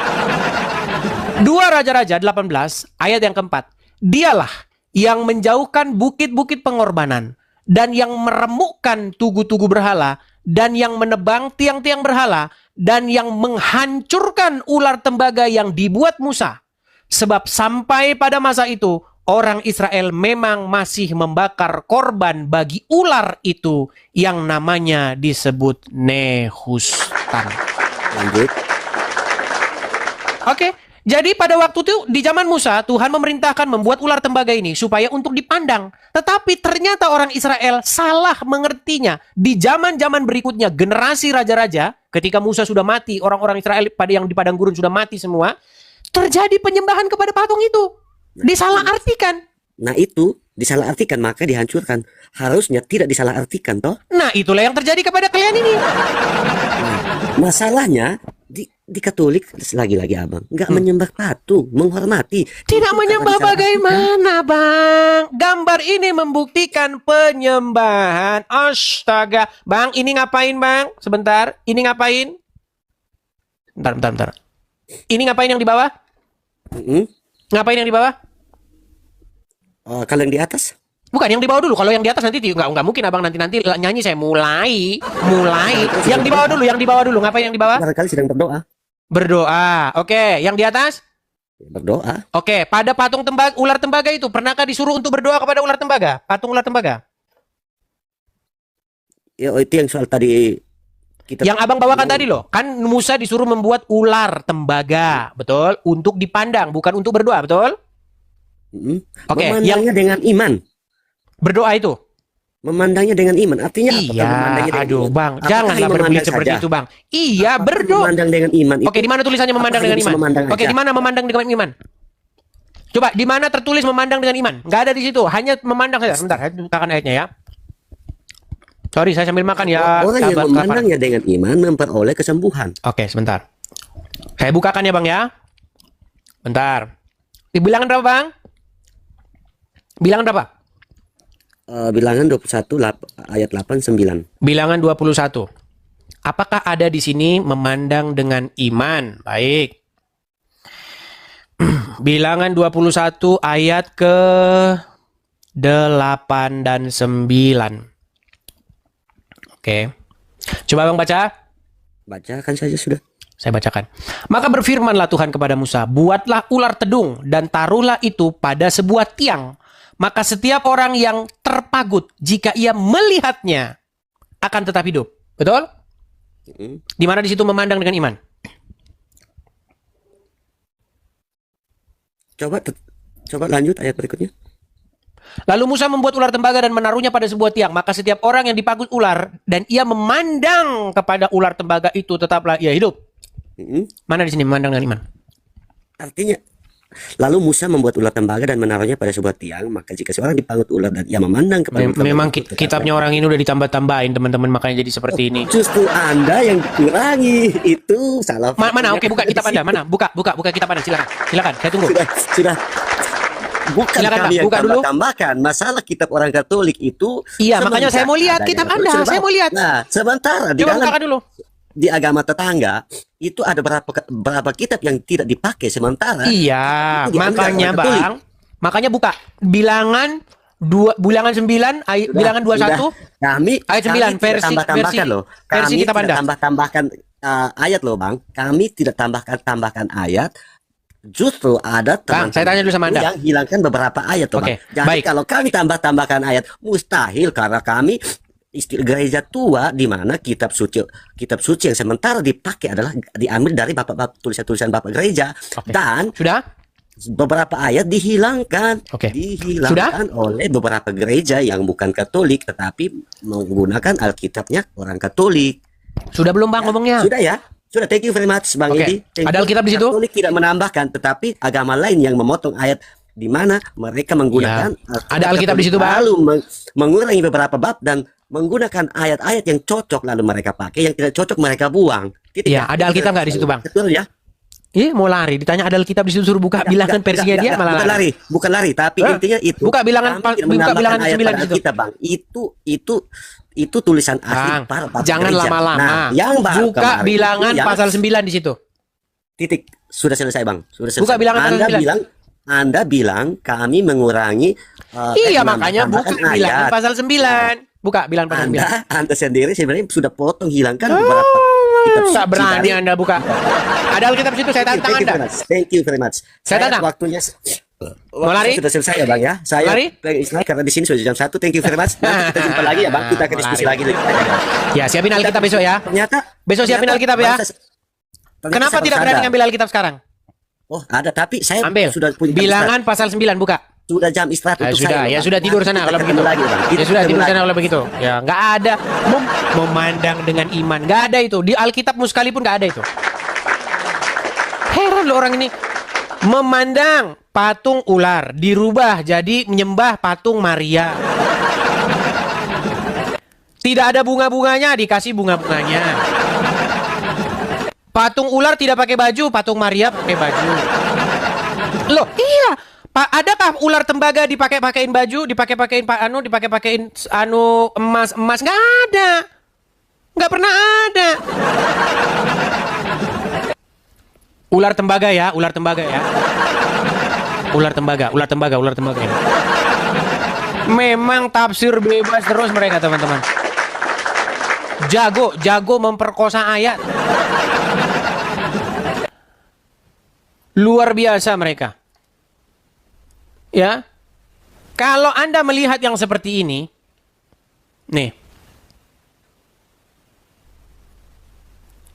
2 Raja-Raja 18 ayat yang keempat. Dialah yang menjauhkan bukit-bukit pengorbanan dan yang meremukkan tugu-tugu berhala dan yang menebang tiang-tiang berhala dan yang menghancurkan ular tembaga yang dibuat Musa. Sebab sampai pada masa itu orang Israel memang masih membakar korban bagi ular itu yang namanya disebut Nehustan. Lanjut. Oke. Jadi pada waktu itu di zaman Musa Tuhan memerintahkan membuat ular tembaga ini supaya untuk dipandang. Tetapi ternyata orang Israel salah mengertinya. Di zaman-zaman berikutnya generasi raja-raja ketika Musa sudah mati, orang-orang Israel yang di padang gurun sudah mati semua, terjadi penyembahan kepada patung itu. Disalahartikan. Nah itu disalahartikan, maka dihancurkan. Harusnya tidak disalahartikan toh. Nah itulah yang terjadi kepada kalian ini. Nah, masalahnya di Katolik lagi-lagi abang nggak menyembah patung, menghormati. Tidak menyembah bagaimana Bang? Gambar ini membuktikan penyembahan. Astaga, Bang, ini ngapain Bang? Sebentar, ini ngapain? Bentar. Ini ngapain yang di bawah? Ngapain yang di bawah? Kalau yang di atas? Bukan, yang di bawah dulu. Kalau yang di atas nanti nggak mungkin Abang nanti nyanyi saya mulai. Yang di bawah dulu. Ngapain yang di bawah? Barangkali sedang berdoa. Berdoa. Oke, yang di atas? Berdoa. Oke, pada patung ular tembaga itu pernahkah disuruh untuk berdoa kepada ular tembaga? Patung ular tembaga? Ya, itu yang soal tadi kita yang Abang bawakan tadi loh. Kan Musa disuruh membuat ular tembaga, betul? Untuk dipandang, bukan untuk berdoa, betul? Oke, memandangnya dengan iman. Berdoa itu? Memandangnya dengan iman. Artinya iya, aduh Bang, janganlah berbelit seperti itu Bang. Iya, berdoa. Memandang dengan iman. Oke, di mana tulisannya memandang dengan iman? Oke, di mana memandang dengan iman? Coba, di mana tertulis memandang dengan iman? Nggak ada di situ, hanya memandang saja. Sebentar, saya bukakan ayatnya ya. Sorry, saya sambil makan ya. Orang yang memandangnya dengan iman memperoleh kesembuhan. Oke, sebentar. Saya bukakan ya Bang ya. Bentar. Bilangan berapa Bang? Bilangan berapa? Bilangan 21 ayat 8-9. Bilangan 21. Apakah ada di sini memandang dengan iman? Baik. Bilangan 21 ayat ke 8 dan 9. Oke. Coba Bang baca. Bacakan saja sudah. Saya bacakan. Maka berfirmanlah Tuhan kepada Musa, buatlah ular tedung dan taruhlah itu pada sebuah tiang. Maka setiap orang yang terpagut jika ia melihatnya akan tetap hidup. Betul? Di mana di situ memandang dengan iman? Coba lanjut ayat berikutnya. Lalu Musa membuat ular tembaga dan menaruhnya pada sebuah tiang. Maka setiap orang yang dipagut ular dan ia memandang kepada ular tembaga itu tetaplah ia hidup. Mana di sini memandang dengan iman? Artinya, lalu Musa membuat ular tembaga dan menaruhnya pada sebuah tiang. Maka jika seorang dipagut ular dan ia memandang kepada memang kitabnya orang ini udah ditambah-tambahin teman-teman, makanya jadi seperti ini. Justru Anda yang dikurangi, itu salah. Mana? Oke, buka kitab Anda. Mana? Buka kitab Anda. Silakan. Saya tunggu. Sudah. Bukan silakan, kami yang buka dulu. tambahkan. Masalah kitab orang Katolik itu. Iya, makanya saya mau lihat kitab Anda. Saya mau lihat. Nah, sebentar. Coba bukakan dulu. Di agama tetangga itu ada berapa kitab yang tidak dipakai sementara. Iya, makanya Bang. Makanya buka bilangan 9 bilangan 21. Kami ayat 9 versi kitab Anda. tambah-tambahkan ayat loh Bang. Kami tidak tambahkan ayat. Justru ada Bang, saya tanya dulu sama Anda. yang hilangkan beberapa ayat tuh Oke, Bang. Jadi baik. kalau kami tambahkan ayat, mustahil karena kami gereja tua di mana kitab suci yang sementara dipakai adalah diambil dari tulisan-tulisan bapak gereja. Oke. Dan Sudah? beberapa ayat dihilangkan. Oke. Dihilangkan oleh beberapa gereja yang bukan Katolik tetapi menggunakan Alkitabnya orang Katolik. Sudah belum Bang ngomongnya? Sudah ya? Sudah, thank you very much Bang Oke. Edi. Thank Ada you. Alkitab di situ? Katolik tidak menambahkan, tetapi agama lain yang memotong ayat di mana mereka menggunakan Ada Alkitab di situ, Bang? lalu mengurangi beberapa bab dan menggunakan ayat-ayat yang cocok lalu mereka pakai, yang tidak cocok mereka buang. Iya, ada Alkitab nggak di situ, Bang? Betul ya? Iya, mau lari. Ditanya ada Alkitab di situ, suruh buka bilangan versinya dia malah bukan lari, bukan lari, tapi intinya itu. Buka bilangan kami tidak buka menambahkan bilangan ayat 9 di pada situ. Alkitab, Bang. Itu tulisan asli Bang, para bapak jangan gereja. lama-lama. Nah, yang baru Buka kemarin bilangan itu yang pasal 9 di situ. titik sudah selesai Bang, sudah selesai. Buka bilangan pasal 9. Anda bilang kami mengurangi Iya, makanya buka menambahkan bilangan ayat. pasal 9. Buka bilangan pasal 9. Anda sendiri sebenarnya sudah potong hilangkan beberapa kitab suci Nggak berani dari- Anda buka. Ada Alkitab di situ, saya tantang Thank you Anda. very much. Thank you very much. Saya tantang. Waktunya Mau lari? sudah selesai ya Bang ya. Saya Lari? istilahnya karena di sini sudah jam 1. Thank you very much. Nanti kita jumpa lagi ya Bang. Kita akan diskusi Lari. lagi. Ya, siapin Alkitab besok ya. Ternyata Besok siapin Alkitab ya. Kenapa tidak berani ngambil Alkitab sekarang? Oh, ada, tapi saya Ambil. sudah punya Bilangan pasal 9 buka. sudah jam istirahat Ya untuk sudah, saya. ya Bang. sudah tidur Nanti sana kita kalau ketemu begitu. lagi, Bang. Kita Ya sudah ketemu tidur lagi. sana kalau begitu. Ya nggak ada memandang dengan iman, nggak ada itu di Alkitabmu sekalipun nggak ada itu. Heran loh orang ini memandang patung ular dirubah jadi menyembah patung Maria. Tidak ada bunga-bunganya dikasih bunga-bunganya. Patung ular tidak pakai baju, patung Maria pakai baju. Loh, iya. Adakah ular tembaga dipakai-pakein baju, dipakai-pakein dipakai-pakein emas nggak ada. Nggak pernah ada. Ular tembaga ya, ular tembaga ya. Ular tembaga ini. Memang tafsir bebas terus mereka, teman-teman. Jago memperkosa ayat. Luar biasa mereka. Ya. Kalau Anda melihat yang seperti ini, nih.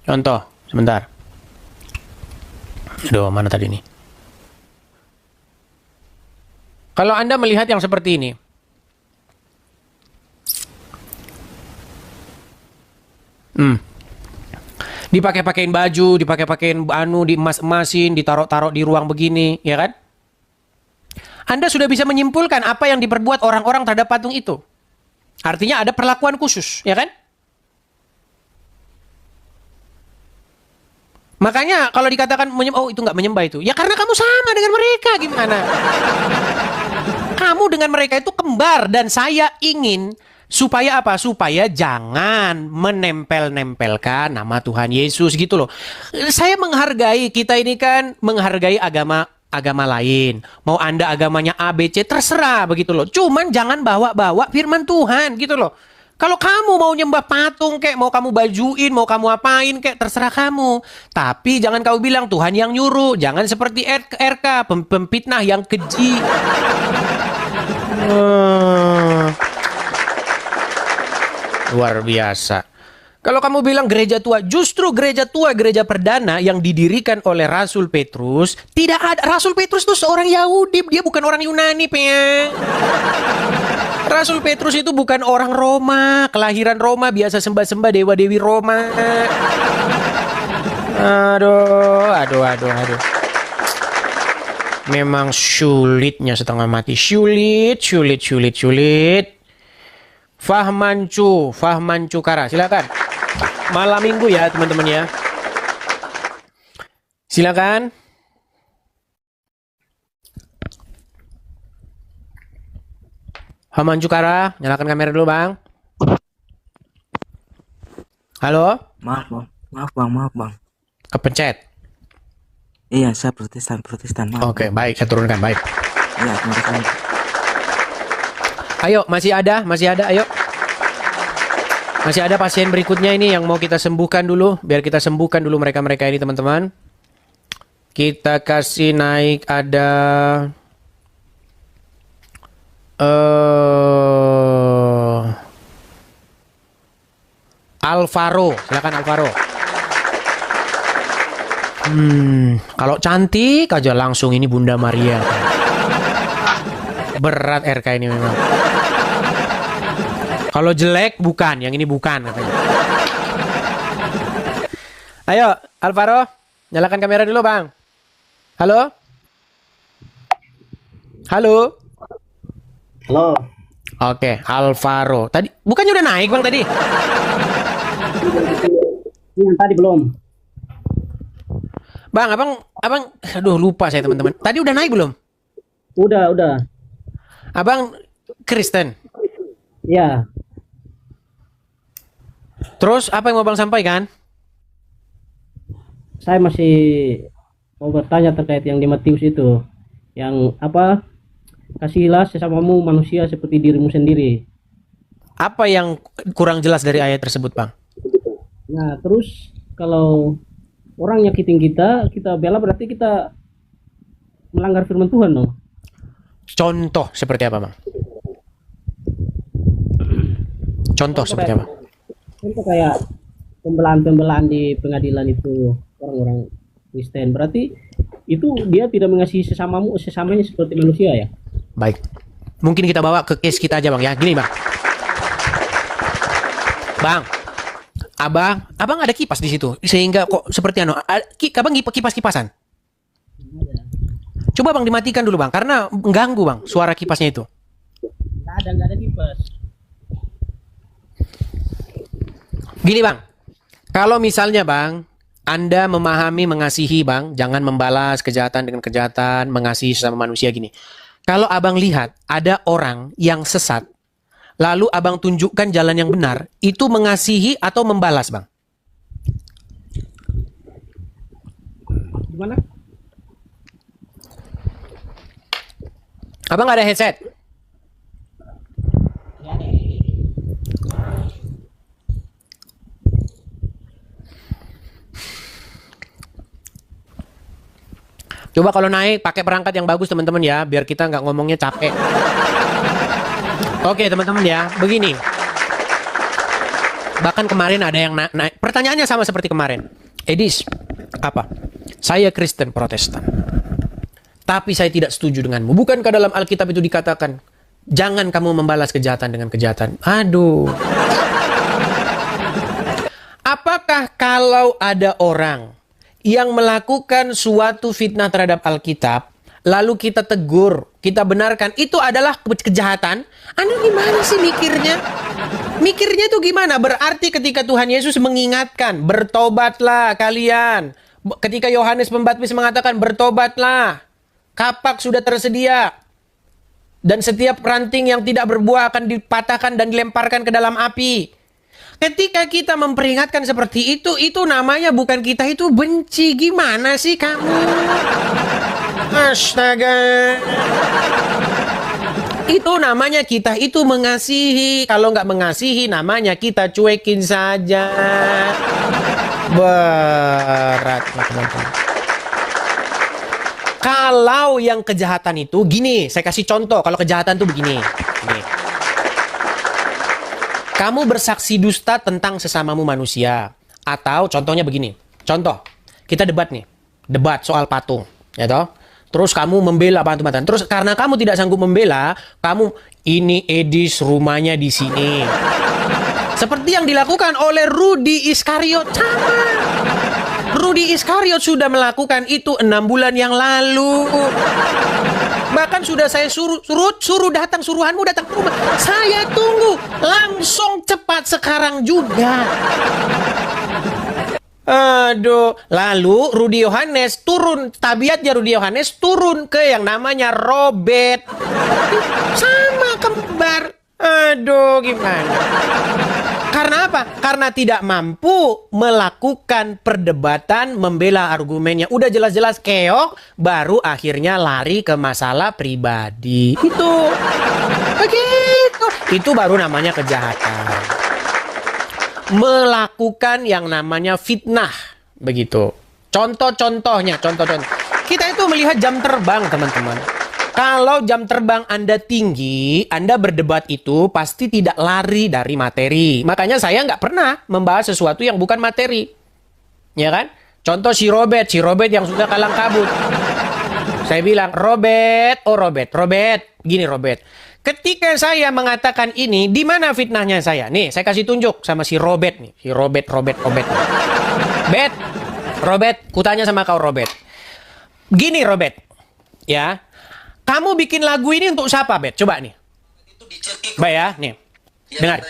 Contoh, sebentar. Aduh, mana tadi nih? Kalau Anda melihat yang seperti ini, dipakai-pakein baju, dipakai-pakein diemas-emasin, ditaruh-taruh di ruang begini, ya kan? Anda sudah bisa menyimpulkan apa yang diperbuat orang-orang terhadap patung itu. Artinya ada perlakuan khusus, ya kan? Makanya kalau dikatakan oh itu nggak menyembah itu, ya karena kamu sama dengan mereka, gimana? Kamu dengan mereka itu kembar dan saya ingin supaya apa? Supaya jangan menempel-nempelkan nama Tuhan Yesus gitu loh. Saya menghargai, kita ini kan menghargai agama lain. Mau Anda agamanya A, B, C, terserah begitu loh. Cuman jangan bawa-bawa firman Tuhan gitu loh. Kalau kamu mau nyembah patung kek, mau kamu bajuin, mau kamu apain kek, terserah kamu. Tapi jangan kau bilang Tuhan yang nyuruh. Jangan seperti RK, pempitnah yang keji. Luar biasa. Kalau kamu bilang gereja tua, justru gereja tua, gereja perdana yang didirikan oleh Rasul Petrus, tidak ada. Rasul Petrus itu seorang Yahudi, dia bukan orang Yunani, Peng. Rasul Petrus itu bukan orang Roma, kelahiran Roma, biasa sembah-sembah dewa-dewi Roma. Aduh. Memang sulitnya setengah mati. Sulit. Fahmancu Kara, silakan. Malam minggu ya teman-teman ya. Silakan. Fahmancu Kara, nyalakan kamera dulu bang. Halo. Maaf bang. Kepencet. Iya, saya Protestan. Maaf. Oke, baik, saya turunkan, baik. Iya, terima kasih. Ayo, masih ada, ayo. Masih ada pasien berikutnya ini yang mau kita sembuhkan dulu. Biar kita sembuhkan dulu mereka-mereka ini, teman-teman. Kita kasih naik ada... Alvaro. Silakan Alvaro. Kalau cantik aja langsung ini Bunda Maria. Berat RK ini memang. Kalau jelek bukan, yang ini bukan katanya. Ayo, Alvaro, nyalakan kamera dulu, Bang. Halo? Halo? Halo. Oke, Alvaro. Tadi bukannya udah naik, Bang, tadi? Yang tadi belum. Bang, abang, aduh lupa saya teman-teman. Tadi udah naik belum? Udah. Abang Kristen? Ya. Terus apa yang mau Bang sampaikan? Saya masih mau bertanya terkait yang di Matius itu. Yang apa? Kasihilah sesamamu manusia seperti dirimu sendiri. Apa yang kurang jelas dari ayat tersebut, Bang? Nah, terus kalau orang nyakitin kita bela, berarti kita melanggar firman Tuhan dong. Contoh seperti apa, Bang? Contoh seperti apa? Contoh kayak pembelaan di pengadilan itu orang-orang Kristen. Berarti itu dia tidak mengasihi sesamanya seperti manusia ya? Baik. Mungkin kita bawa ke case kita aja, Bang, ya. Gini, Bang. Bang, abang ada kipas di situ, sehingga kok seperti abang kipas-kipasan. Coba Bang dimatikan dulu, Bang, karena mengganggu, Bang, suara kipasnya itu. Nggak ada kipas. Gini, Bang, kalau misalnya, Bang, Anda memahami, mengasihi, Bang, jangan membalas kejahatan dengan kejahatan, mengasihi sesama manusia gini. Kalau Abang lihat ada orang yang sesat, lalu Abang tunjukkan jalan yang benar, itu mengasihi atau membalas, Bang? Gimana? Abang nggak ada headset? Coba kalau naik pakai perangkat yang bagus, teman-teman ya, biar kita nggak ngomongnya capek. Oke, teman-teman ya, begini. Bahkan kemarin ada yang naik. Pertanyaannya sama seperti kemarin. Edis, apa? Saya Kristen Protestan. Tapi saya tidak setuju denganmu. Bukankah dalam Alkitab itu dikatakan, jangan kamu membalas kejahatan dengan kejahatan? Aduh. Apakah kalau ada orang yang melakukan suatu fitnah terhadap Alkitab, lalu kita tegur, kita benarkan, itu adalah kejahatan? Anda gimana sih mikirnya? Mikirnya itu gimana? Berarti ketika Tuhan Yesus mengingatkan, bertobatlah kalian. Ketika Yohanes Pembaptis mengatakan, bertobatlah, kapak sudah tersedia. Dan setiap ranting yang tidak berbuah akan dipatahkan dan dilemparkan ke dalam api. Ketika kita memperingatkan seperti itu namanya bukan kita itu benci. Gimana sih kamu? Astaga. Itu namanya kita itu mengasihi. Kalau nggak mengasihi namanya kita cuekin saja. Berat, teman-teman. Kalau yang kejahatan itu gini, saya kasih contoh. Kalau kejahatan itu begini. Kamu bersaksi dusta tentang sesamamu manusia. Atau contohnya begini. Contoh, kita debat nih. Debat soal patung. Ya toh? Terus kamu membela patung-patung. Terus karena kamu tidak sanggup membela, kamu ini Edis rumahnya di sini. Seperti yang dilakukan oleh Rudy Iskariot. Sama. Rudy Iskariot sudah melakukan itu 6 bulan yang lalu. Bahkan sudah saya suruh datang, suruhanmu datang ke rumah. Saya tunggu, langsung cepat sekarang juga. Aduh, lalu Rudy Yohanes turun, tabiatnya Rudy Yohanes turun ke yang namanya Robert. Sama kembar. Aduh, gimana? Karena apa? Karena tidak mampu melakukan perdebatan, membela argumennya. Udah jelas-jelas keok, baru akhirnya lari ke masalah pribadi. Itu. Begitu. Itu baru namanya kejahatan. melakukan yang namanya fitnah. Begitu. Contoh-contohnya, contoh-contoh. Kita itu melihat jam terbang, teman-teman. Kalau jam terbang Anda tinggi, Anda berdebat itu pasti tidak lari dari materi. Makanya saya nggak pernah membahas sesuatu yang bukan materi. Ya kan? Contoh si Robert yang suka kalang kabut. Saya bilang, Robert, gini Robert. Ketika saya mengatakan ini, di mana fitnahnya saya? Nih, saya kasih tunjuk sama si Robert nih. Si Robert. Robert, kutanya sama kau Robert. Gini Robert, ya. Kamu bikin lagu ini untuk siapa, Bet? Coba nih. Baik ya, nih. Dengar.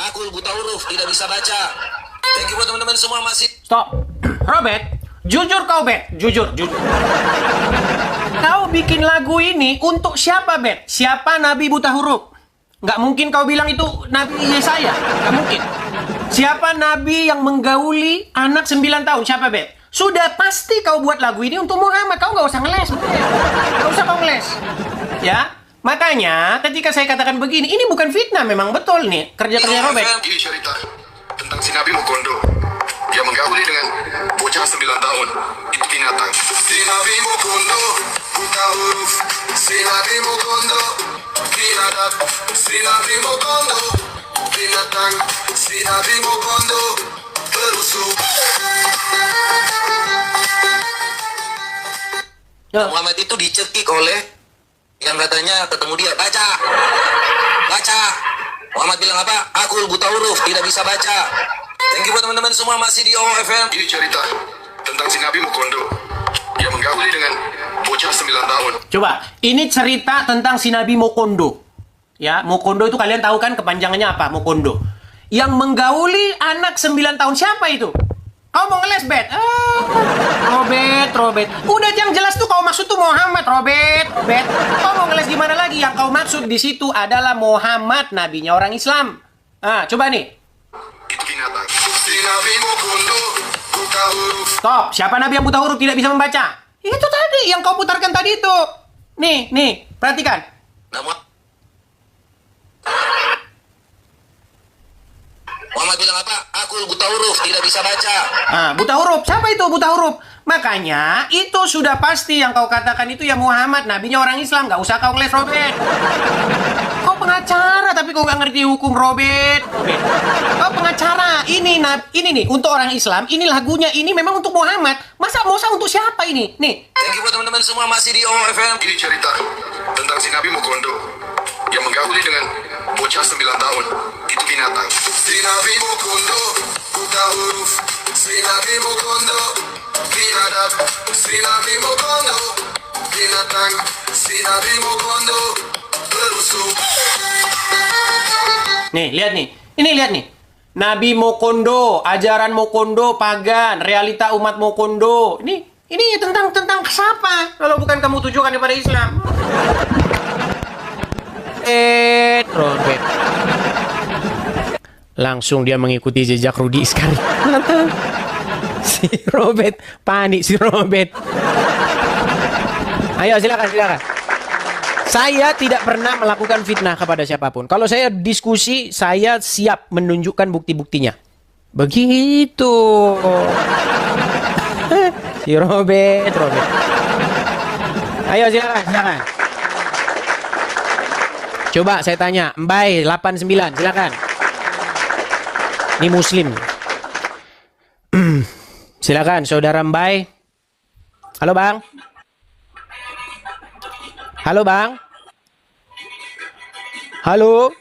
Aku buta huruf, tidak bisa baca. Thank you buat teman-teman semua masih. Stop. Robert, jujur kau, Bet. Jujur. Kau bikin lagu ini untuk siapa, Bet? Siapa Nabi buta huruf? Nggak mungkin kau bilang itu Nabi Yesaya. Nggak mungkin. Siapa Nabi yang menggauli anak 9 tahun? Siapa, Bet? Sudah pasti kau buat lagu ini untuk Muhammad. Kau nggak usah ngeles. Nggak usah kau ngeles. Ya? Makanya ketika saya katakan begini, ini bukan fitnah, memang betul nih kerja-kerja Robert. Ini cerita tentang si Nabi Mukondo. Dia menggauli dengan bocah 9 tahun. Itu binatang. Si Nabi Mukondo, buta huruf. Si Nabi Mukondo, binatang. Si Nabi Mukondo, binatang. Si Nabi Mukondo, berusuh. Muhammad itu dicekik oleh yang katanya ketemu dia, baca. Muhammad bilang apa? Aku buta huruf, tidak bisa baca. Thank you buat teman-teman semua masih di OFM. Ini cerita tentang si Nabi Mukondo. Dia menggauli dengan bocah 9 tahun. Coba, ini cerita tentang si Nabi Mukondo. Ya, Mukondo itu kalian tahu kan kepanjangannya apa? Mukondo. Yang menggauli anak 9 tahun. Siapa itu? Kau mau ngeles, Bet? Robert. Udah yang jelas tuh kau maksud tuh Muhammad, Robert. Kau mau ngeles gimana lagi? Yang kau maksud di situ adalah Muhammad, nabinya orang Islam. Coba nih. Itu binatang. Si Nabi Mukondo, buta huruf. Stop. Siapa nabi yang buta huruf tidak bisa membaca? Itu tadi yang kau putarkan tadi itu. Nih, perhatikan. Muhammad bilang apa? Aku buta huruf, tidak bisa baca. Buta huruf. Siapa itu buta huruf? Makanya itu sudah pasti yang kau katakan itu ya Muhammad, nabinya orang Islam. Gak usah kau ngeles, Robert. Kau pengacara tapi kau gak ngerti hukum, Robert. Kau pengacara. Ini nih untuk orang Islam. Ini lagunya ini memang untuk Muhammad. Masa untuk siapa ini? Nih. Thank you buat teman-teman semua masih di OFM. Ini cerita tentang si Nabi Mukondo. Dia menggauli dengan bocah 9 tahun. Itu binatang. Si Nabi Mukondo, buta huruf. Si Nabi Mukondo, binatang. Si Nabi Mukondo, binatang. Si Nabi Mukondo, berusuh. Nih, lihat nih. Ini lihat nih. Nabi Mukondo, ajaran Mukondo, pagan, realita umat Mukondo. Ini tentang siapa? Kalau bukan kamu tujukan kepada Islam. Robert. Langsung dia mengikuti jejak Rudi sekali. Si Robert panik, si Robert. Ayo silakan. Saya tidak pernah melakukan fitnah kepada siapapun. Kalau saya diskusi, saya siap menunjukkan bukti-buktinya. Begitu. Si Robert. Ayo silakan. Coba saya tanya, Mbay 89, silakan. Ini Muslim. Silakan saudara Mbay. Halo Bang. Halo.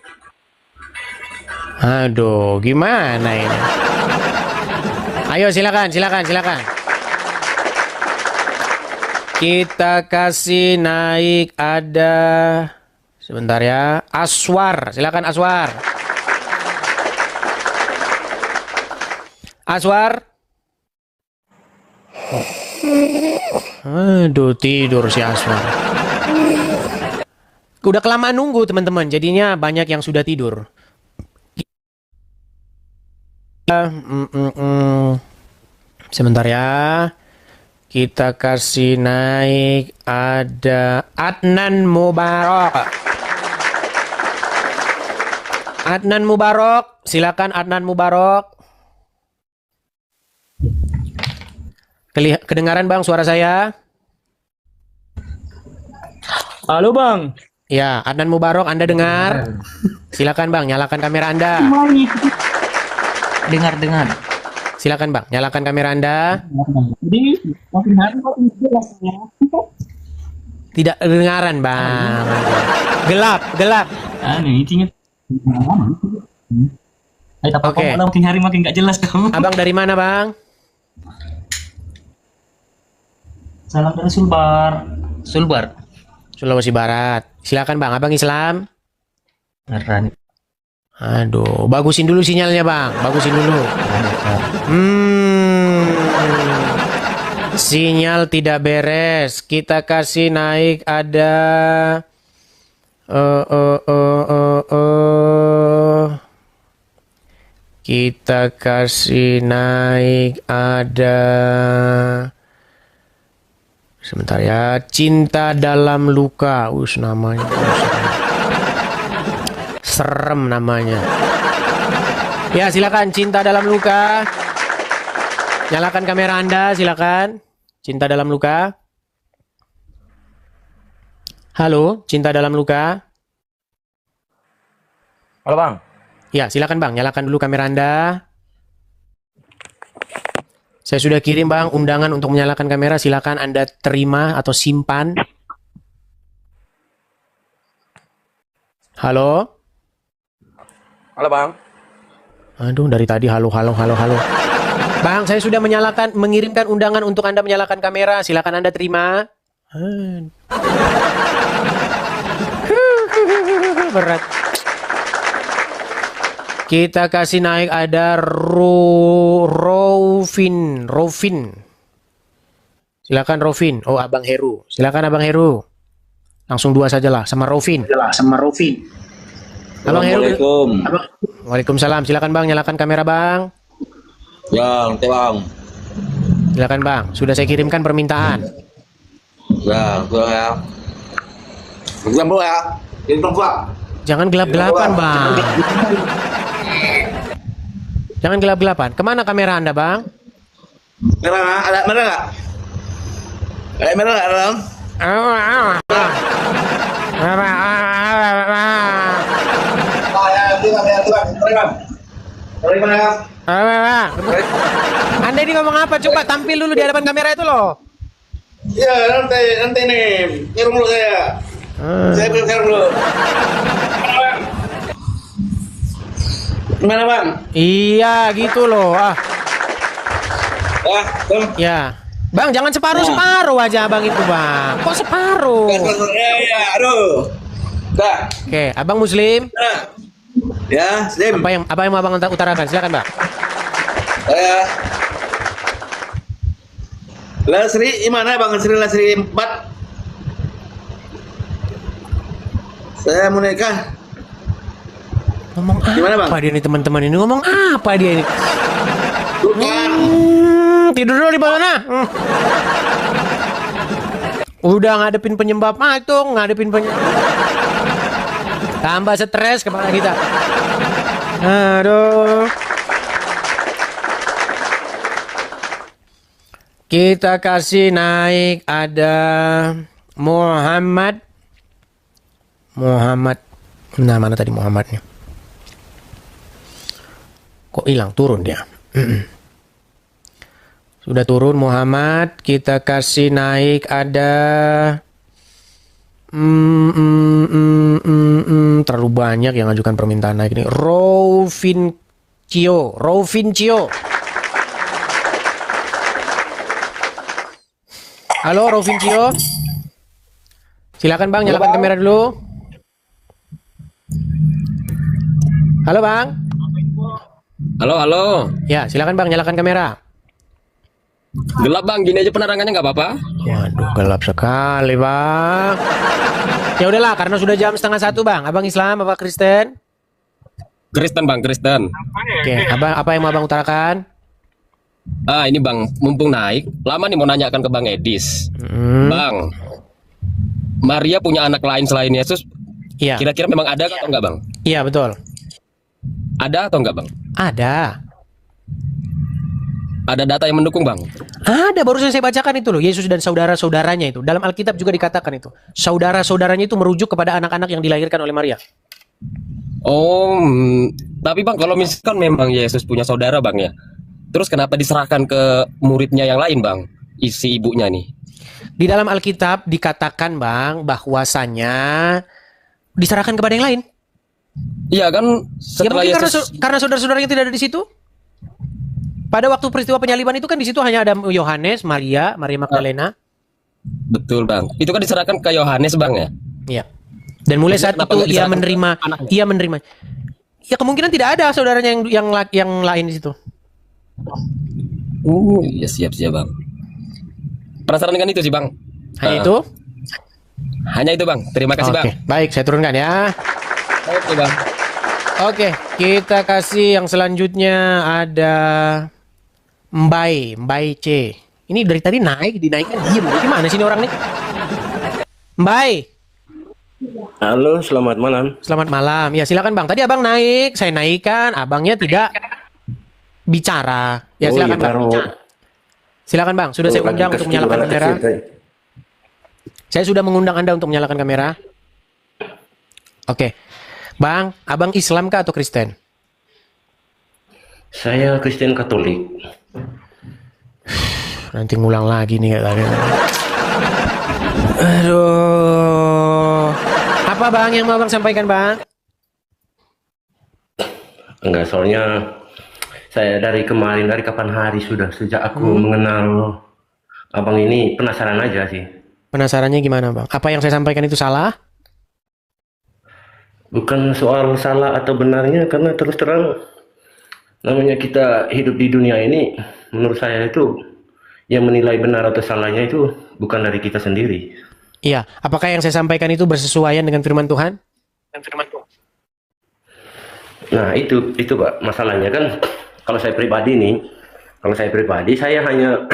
Aduh, gimana ini? Ayo silakan. Kita kasih naik ada. Sebentar ya. Aswar, silakan Aswar. Aduh, tidur si Aswar. Udah kelamaan nunggu teman-teman, jadinya banyak yang sudah tidur. Sebentar ya. Kita kasih naik ada Adnan Mubarak. Adnan Mubarok, silakan Adnan Mubarok. Kedengaran Bang suara saya? Halo Bang. Ya, Adnan Mubarok, Anda dengar? Silakan Bang, nyalakan kamera Anda. Dengar. Silakan Bang, nyalakan kamera Anda. Jadi makin hari makin jelas ya. Tidak kedengaran Bang. Gelap. Nih, intinya. Oke. Makin hari makin nggak jelas kamu. Abang dari mana Bang? Salam dari Sulbar. Sulawesi Barat. Silakan Bang, Abang Islam. Aduh, bagusin dulu sinyalnya Bang, bagusin dulu. Sinyal tidak beres. Kita kasih naik ada kita kasih naik ada, sebentar ya, Cinta Dalam Luka. Namanya serem namanya. Ya silakan, Cinta Dalam Luka. Nyalakan kamera Anda, silakan. Cinta Dalam Luka. Halo, Cinta Dalam Luka. Halo Bang. Ya, silakan Bang, nyalakan dulu kamera Anda. Saya sudah kirim Bang undangan untuk menyalakan kamera, silakan Anda terima atau simpan. Halo? Halo Bang. Aduh, dari tadi halo. Bang, saya sudah mengirimkan undangan untuk Anda menyalakan kamera, silakan Anda terima. Berat. Kita kasih naik ada Rovin. Silakan Rovin. Oh, Abang Heru. Silakan Abang Heru. Langsung dua sajalah sama Rovin. Abang Heru. Waalaikumsalam. Silakan Bang, nyalakan kamera Bang. Ya, nanti Bang. Silakan Bang. Sudah saya kirimkan permintaan. Ya, gue ya. Berjambu ya. Ini Bang. Jangan gelap-gelapan Bang. Jangan gelap-gelapan. Kemana kamera Anda Bang? Merah, ada merah nggak? Ada merah nggak Bang? Anda ini ngomong apa? Coba tampil dulu di hadapan kamera itu loh. Ya, nanti nih. Ngirim dulu saya. Saya ngirim dulu. Gimana Bang? Iya, gitu loh. Ya. Bang, jangan separuh aja Bang itu Bang. Kok separuh? Ya, aduh. Dah. Oke, Abang Muslim. Ya, Muslim. Apa yang mau Abang utarakan? Silakan, Bang. Saya Lasri gimana Bang? Lasri 4. Saya mau nikah. Ngomong gimana, Bang? apa dia nih teman-teman ini? Ngomong apa dia ini? Tidur dulu di bawah sana. Udah ngadepin penyembah patung, tambah stres kepala kita. Aduh. Kita kasih naik ada Muhammad. Nah, mana tadi Muhammadnya? Kok hilang? Turun dia. Sudah turun Muhammad. Kita kasih naik ada terlalu banyak yang ajukan permintaan naik ini. Rovincio. Halo Rovincio. Silakan Bang, nyalakan kamera dulu. Halo Bang. Halo. Ya, silakan Bang, nyalakan kamera. Gelap Bang, gini aja penerangannya nggak apa-apa? Waduh, gelap sekali Bang. Ya udahlah, karena sudah jam 12:30 Bang. Abang Islam, apa Kristen? Kristen Bang, Kristen. Oke, apa yang mau Abang utarakan? Ini Bang, mumpung naik, lama nih mau nanyakan ke Bang Edis. Bang, Maria punya anak lain selain Yesus? Iya. Kira-kira memang ada atau enggak Bang? Iya, betul. Ada atau enggak, Bang? Ada. Ada data yang mendukung, Bang? Ada, barusan saya bacakan itu loh. Yesus dan saudara-saudaranya itu. Dalam Alkitab juga dikatakan itu. Saudara-saudaranya itu merujuk kepada anak-anak yang dilahirkan oleh Maria. Oh, tapi Bang, kalau misalkan memang Yesus punya saudara, Bang ya, terus kenapa diserahkan ke muridnya yang lain, Bang? Isi ibunya nih. Di dalam Alkitab dikatakan, Bang, bahwasanya diserahkan kepada yang lain. Iya kan, Ya setelah mungkin Yesus... karena saudara-saudaranya tidak ada di situ. Pada waktu peristiwa penyaliban itu kan di situ hanya ada Yohanes, Maria Magdalena. Betul, Bang. Itu kan diserahkan ke Yohanes, Bang ya? Iya. Dan mulai saat Kenapa itu nggak ia diserahkan menerima. Ya kemungkinan tidak ada saudaranya yang lain di situ. Iya, siap, Bang. Penasaran dengan itu sih, Bang. Hanya itu? Hanya itu, Bang. Terima kasih, Bang. Oke, baik, saya turunkan ya. Oke, Bang. Oke, kita kasih yang selanjutnya ada Mbai C. Ini dari tadi dinaikkan diem. Gimana sih ini orang nih? Mbai. Halo, selamat malam. Selamat malam. Ya, silakan Bang. Tadi Abang naik, saya naikkan, Abangnya tidak bicara. Ya, silakan Bang. Silakan Bang, sudah saya undang untuk menyalakan kamera. Saya sudah mengundang Anda untuk menyalakan kamera. Oke. Bang, Abang Islam kah atau Kristen? Saya Kristen Katolik. Nanti ngulang lagi nih kayak tadi. Aduh. Apa Bang yang mau Bang sampaikan, Bang? Enggak, soalnya saya dari kapan hari sudah sejak aku mengenal Abang ini penasaran aja sih. Penasarannya gimana, Bang? Apa yang saya sampaikan itu salah? Bukan soal salah atau benarnya, karena terus terang namanya kita hidup di dunia ini, menurut saya itu yang menilai benar atau salahnya itu bukan dari kita sendiri. Iya, apakah yang saya sampaikan itu bersesuaian dengan firman Tuhan? Nah, itu Pak, masalahnya kan kalau saya pribadi saya hanya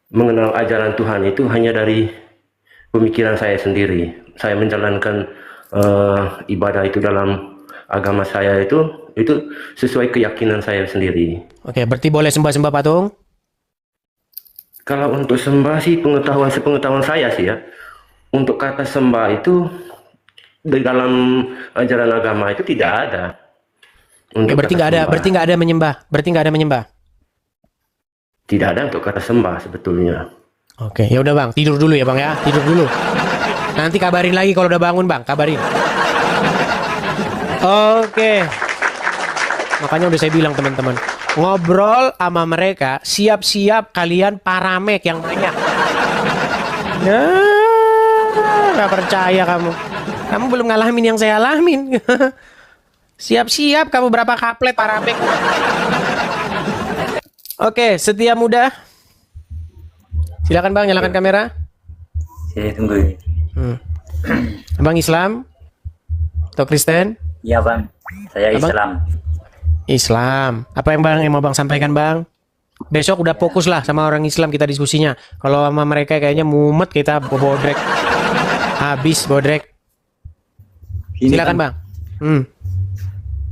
mengenal ajaran Tuhan itu hanya dari pemikiran saya sendiri. Saya menjalankan ibadah itu dalam agama saya itu sesuai keyakinan saya sendiri. Oke, berarti boleh sembah-sembah patung? Kalau untuk sembah sih sepengetahuan saya sih ya, untuk kata sembah itu di dalam ajaran agama itu tidak ada. Oke, berarti nggak ada menyembah. Tidak ada untuk kata sembah sebetulnya. Oke, ya udah Bang, tidur dulu ya Bang ya, tidur dulu. Nanti kabarin lagi kalau udah bangun Bang, kabarin. Oke. Makanya udah saya bilang teman-teman, ngobrol sama mereka, siap-siap kalian paramek yang banyak. Nggak percaya kamu. Kamu belum ngalamin yang saya alamin. Siap-siap kamu berapa kaplet paramek. Oke, Setia Muda. Silakan Bang, nyalakan kamera. Saya tunggu. Abang Islam atau Kristen? Iya Bang, saya Abang? Islam. Apa yang mau Bang sampaikan Bang? Besok udah fokus lah sama orang Islam kita diskusinya. Kalau sama mereka kayaknya mumet kita bodrek. Habis bodrek. Silakan Bang.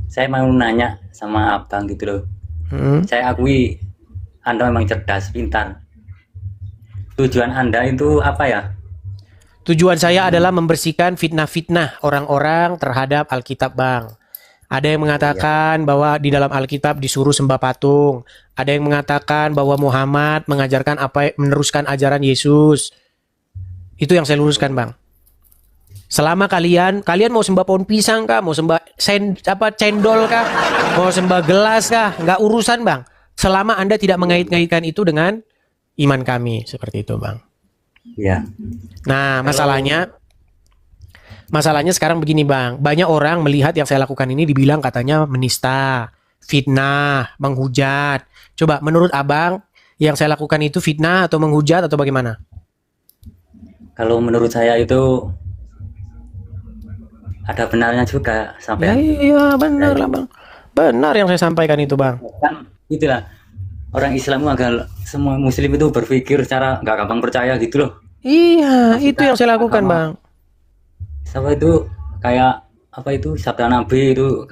Saya mau nanya sama Abang gitu loh. Saya akui Anda memang cerdas, pintar. Tujuan Anda itu apa ya? Tujuan saya adalah membersihkan fitnah-fitnah orang-orang terhadap Alkitab, Bang. Ada yang mengatakan bahwa di dalam Alkitab disuruh sembah patung. Ada yang mengatakan bahwa Muhammad meneruskan ajaran Yesus. Itu yang saya luruskan, Bang. Selama kalian mau sembah pohon pisang kah, mau sembah cendol kah, mau sembah gelas kah, nggak urusan, Bang. Selama Anda tidak mengait-ngaitkan itu dengan iman kami, seperti itu, Bang. Iya. Nah, masalahnya sekarang begini, Bang. Banyak orang melihat yang saya lakukan ini dibilang katanya menista, fitnah, menghujat. Coba menurut Abang, yang saya lakukan itu fitnah atau menghujat atau bagaimana? Kalau menurut saya itu ada benarnya juga sampai. Iya, benar lah, Bang. Benar yang saya sampaikan itu, Bang. Kan itulah. Orang Islam agak semua Muslim itu berpikir secara nggak gampang percaya gitu loh. Iya, itu yang saya lakukan, Bang. Sama itu kayak apa itu sabda Nabi itu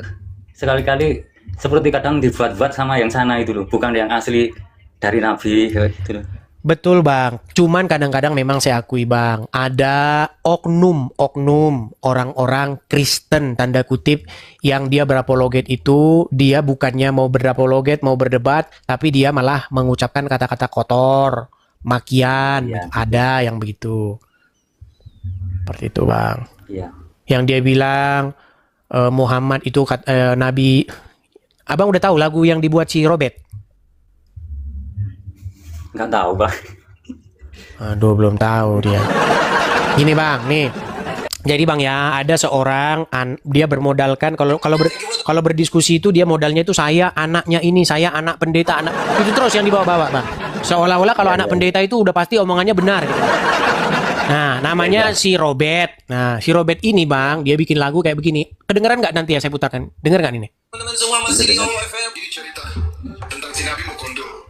sekali-kali seperti kadang dibuat-buat sama yang sana itu loh, bukan yang asli dari Nabi gitu loh. Betul Bang, cuman kadang-kadang memang saya akui Bang, ada oknum orang-orang Kristen tanda kutip yang dia berapologet itu, dia bukannya mau berapologet, mau berdebat, tapi dia malah mengucapkan kata-kata kotor, makian, ada yang begitu. Seperti itu Bang. Iya. Yang dia bilang Muhammad itu Nabi. Abang udah tahu lagu yang dibuat si Robert? Nggak tahu Bang. Aduh belum tahu dia. Gini Bang, nih. Jadi Bang ya, ada seorang dia bermodalkan kalau berdiskusi itu dia modalnya itu saya anaknya ini, saya anak pendeta, anak itu terus yang dibawa-bawa Bang. Seolah-olah kalau anak pendeta itu udah pasti omongannya benar gitu. Nah, namanya si Robert. Nah, si Robert ini Bang, dia bikin lagu kayak begini. Kedengeran nggak nanti ya saya putarkan? Dengar nggak ini? Teman-teman semua masih di Ngomong FM. Ini cerita tentang si Nabi Mukondo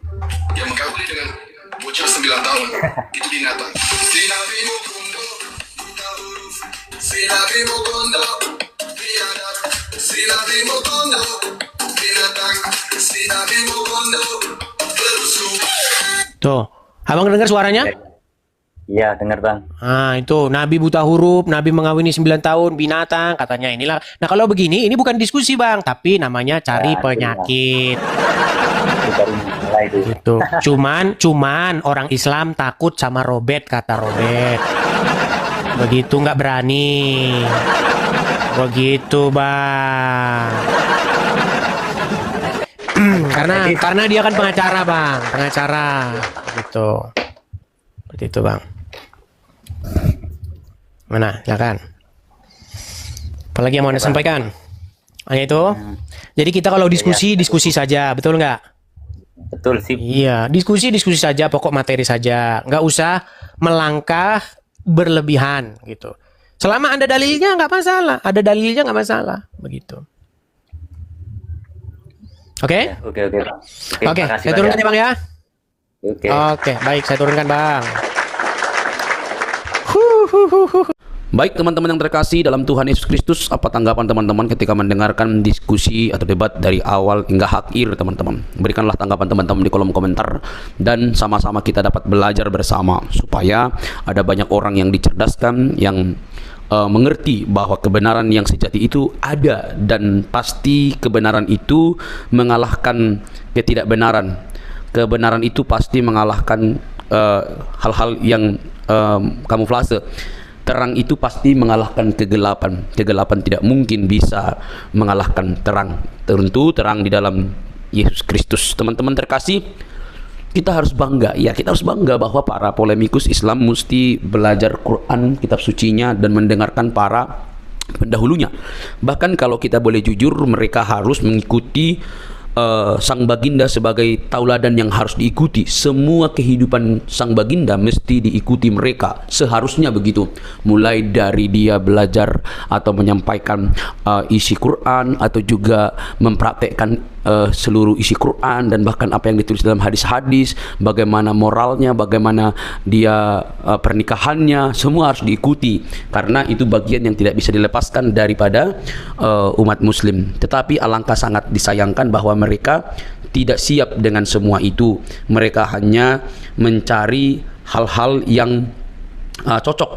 yang mengakui dengan bocah 9 tahun. Itu binatang. Si Nabi Mukondo buta huruf. Si Nabi Mukondo biadab. Si Nabi Mukondo binatang. Si Nabi Mukondo berusuh. Tuh, abang dengar suaranya? Iya, dengar Bang. Nah, itu Nabi buta huruf, Nabi mengawini 9 tahun, binatang, katanya inilah. Nah, kalau begini, ini bukan diskusi Bang, tapi namanya cari penyakit. Gitu. Cuman orang Islam takut sama Robert, kata Robert. Begitu nggak berani. Begitu Bang. karena dia kan pengacara Bang, pengacara. Gitu. Seperti itu Bang. Mana, silakan. Apalagi yang mau Anda sampaikan? Hanya itu. Jadi kita kalau diskusi saja, betul nggak? Betul sih. Iya, diskusi saja, pokok materi saja, nggak usah melangkah berlebihan gitu. Selama ada dalilnya nggak masalah, begitu. Oke? Oke, saya turunkan ya Bang ya. Oke, baik, saya turunkan Bang. Baik teman-teman yang terkasih dalam Tuhan Yesus Kristus, apa tanggapan teman-teman ketika mendengarkan diskusi atau debat dari awal hingga akhir teman-teman? Berikanlah tanggapan teman-teman di kolom komentar dan sama-sama kita dapat belajar bersama supaya ada banyak orang yang dicerdaskan, yang mengerti bahwa kebenaran yang sejati itu ada dan pasti kebenaran itu mengalahkan ketidakbenaran. Kebenaran itu pasti mengalahkan hal-hal yang kamuflase. Terang itu pasti mengalahkan kegelapan. Kegelapan tidak mungkin bisa mengalahkan terang. Tentu terang di dalam Yesus Kristus. Teman-teman terkasih, kita harus bangga. Ya, kita harus bangga bahwa para polemikus Islam mesti belajar Quran, kitab sucinya, dan mendengarkan para pendahulunya. Bahkan kalau kita boleh jujur, mereka harus mengikuti sang baginda sebagai tauladan yang harus diikuti. Semua kehidupan sang baginda mesti diikuti mereka, seharusnya begitu. Mulai dari dia belajar atau menyampaikan isi Quran, atau juga mempraktekkan seluruh isi Quran, dan bahkan apa yang ditulis dalam hadis-hadis, bagaimana moralnya, bagaimana dia pernikahannya, semua harus diikuti karena itu bagian yang tidak bisa dilepaskan daripada umat muslim. Tetapi alangkah sangat disayangkan bahwa mereka tidak siap dengan semua itu. Mereka hanya mencari hal-hal yang cocok.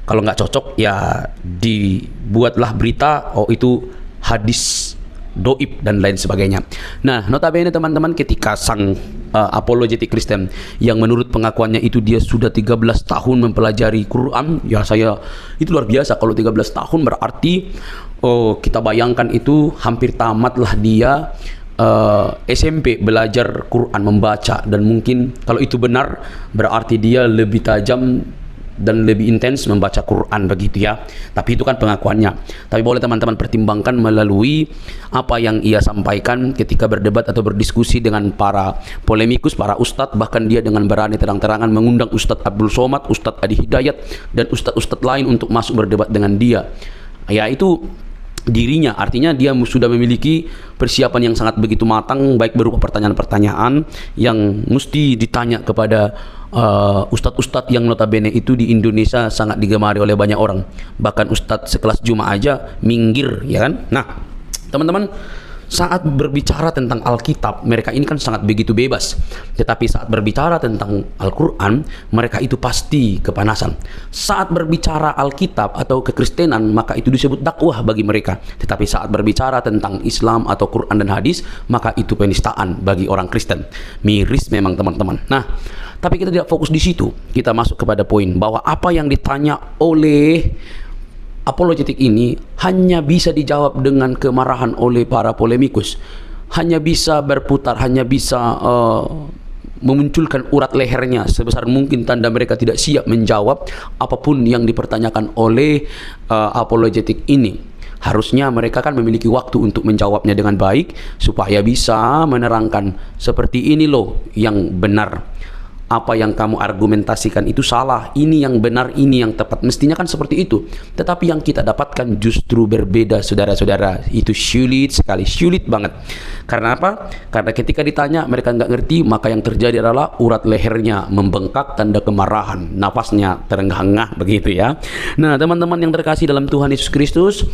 Kalau nggak cocok ya dibuatlah berita, oh itu hadis doib dan lain sebagainya. Nah, notabene teman-teman, ketika sang apologetik Kristen yang menurut pengakuannya itu dia sudah 13 tahun mempelajari Quran, ya saya itu luar biasa. Kalau 13 tahun berarti kita bayangkan itu hampir tamatlah dia SMP belajar Quran, membaca, dan mungkin kalau itu benar berarti dia lebih tajam dan lebih intens membaca Quran, begitu ya. Tapi itu kan pengakuannya. Tapi boleh teman-teman pertimbangkan melalui apa yang ia sampaikan ketika berdebat atau berdiskusi dengan para polemikus, para ustadz. Bahkan dia dengan berani terang-terangan mengundang Ustadz Abdul Somad, Ustadz Adi Hidayat, dan ustadz-ustadz lain untuk masuk berdebat dengan dia. Ya, itu dirinya, artinya dia sudah memiliki persiapan yang sangat begitu matang, baik berupa pertanyaan-pertanyaan yang mesti ditanya kepada ustadz-ustadz yang notabene itu di Indonesia sangat digemari oleh banyak orang. Bahkan ustadz sekelas Juma aja minggir, ya kan? Nah, teman-teman, Saat berbicara tentang Alkitab, mereka ini kan sangat begitu bebas. Tetapi saat berbicara tentang Al-Quran, mereka itu pasti kepanasan. Saat berbicara Alkitab atau kekristenan, maka itu disebut dakwah bagi mereka. Tetapi saat berbicara tentang Islam atau Quran dan hadis, maka itu penistaan bagi orang Kristen. Miris memang teman-teman. Nah, tapi kita tidak fokus di situ. Kita masuk kepada poin bahwa apa yang ditanya oleh apologetik ini hanya bisa dijawab dengan kemarahan oleh para polemikus, hanya bisa berputar, hanya bisa memunculkan urat lehernya sebesar mungkin, tanda mereka tidak siap menjawab apapun yang dipertanyakan oleh apologetik ini. Harusnya mereka kan memiliki waktu untuk menjawabnya dengan baik supaya bisa menerangkan seperti ini loh yang benar. Apa yang kamu argumentasikan itu salah, ini yang benar, ini yang tepat. Mestinya kan seperti itu. Tetapi yang kita dapatkan justru berbeda, saudara-saudara. Itu sulit sekali, sulit banget. Karena apa? Karena ketika ditanya mereka nggak ngerti, maka yang terjadi adalah urat lehernya membengkak, tanda kemarahan, napasnya terengah-engah begitu ya. Nah, teman-teman yang terkasih dalam Tuhan Yesus Kristus,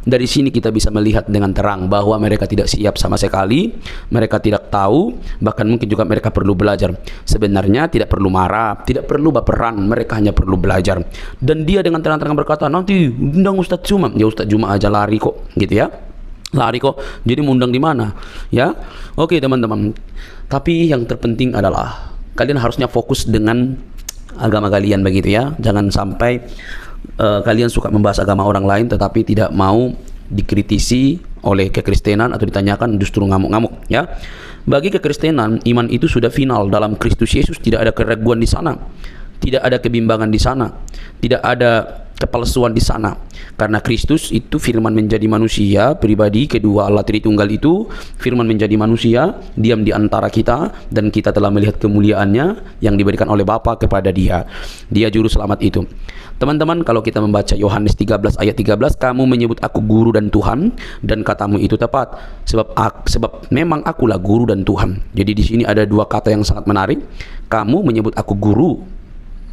dari sini kita bisa melihat dengan terang bahwa mereka tidak siap sama sekali, mereka tidak tahu, bahkan mungkin juga mereka perlu belajar. Sebenarnya tidak perlu marah, tidak perlu baperan, mereka hanya perlu belajar. Dan dia dengan terang-terang berkata, nanti undang Ustadz Juma. Ya Ustadz Juma aja lari kok, gitu ya. Lari kok, jadi mau undang di mana? Ya, oke teman-teman. Tapi yang terpenting adalah kalian harusnya fokus dengan agama kalian begitu ya. Jangan sampai kalian suka membahas agama orang lain tetapi tidak mau dikritisi oleh kekristenan atau ditanyakan justru ngamuk-ngamuk ya. Bagi kekristenan, iman itu sudah final dalam Kristus Yesus, tidak ada keraguan di sana, tidak ada kebimbangan di sana, tidak ada kepalsuan di sana. Karena Kristus itu firman menjadi manusia, pribadi kedua Allah Tritunggal itu firman menjadi manusia, diam di antara kita, dan kita telah melihat kemuliaannya yang diberikan oleh Bapa kepada dia. Dia juru selamat itu. Teman-teman, kalau kita membaca Yohanes 13 ayat 13, kamu menyebut aku guru dan Tuhan, dan katamu itu tepat, sebab memang akulah guru dan Tuhan. Jadi di sini ada dua kata yang sangat menarik. Kamu menyebut aku guru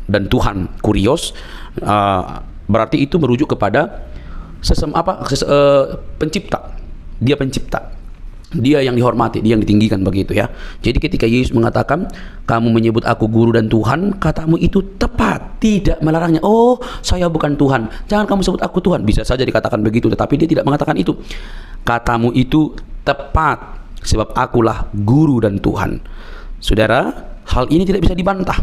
dan Tuhan, kurios, berarti itu merujuk kepada pencipta. Dia pencipta, dia yang dihormati, dia yang ditinggikan begitu ya. Jadi ketika Yesus mengatakan kamu menyebut aku guru dan Tuhan, katamu itu tepat, tidak melarangnya. Oh, saya bukan Tuhan, jangan kamu sebut aku Tuhan. Bisa saja dikatakan begitu, tetapi dia tidak mengatakan itu. Katamu itu tepat, sebab akulah guru dan Tuhan. Saudara, hal ini tidak bisa dibantah.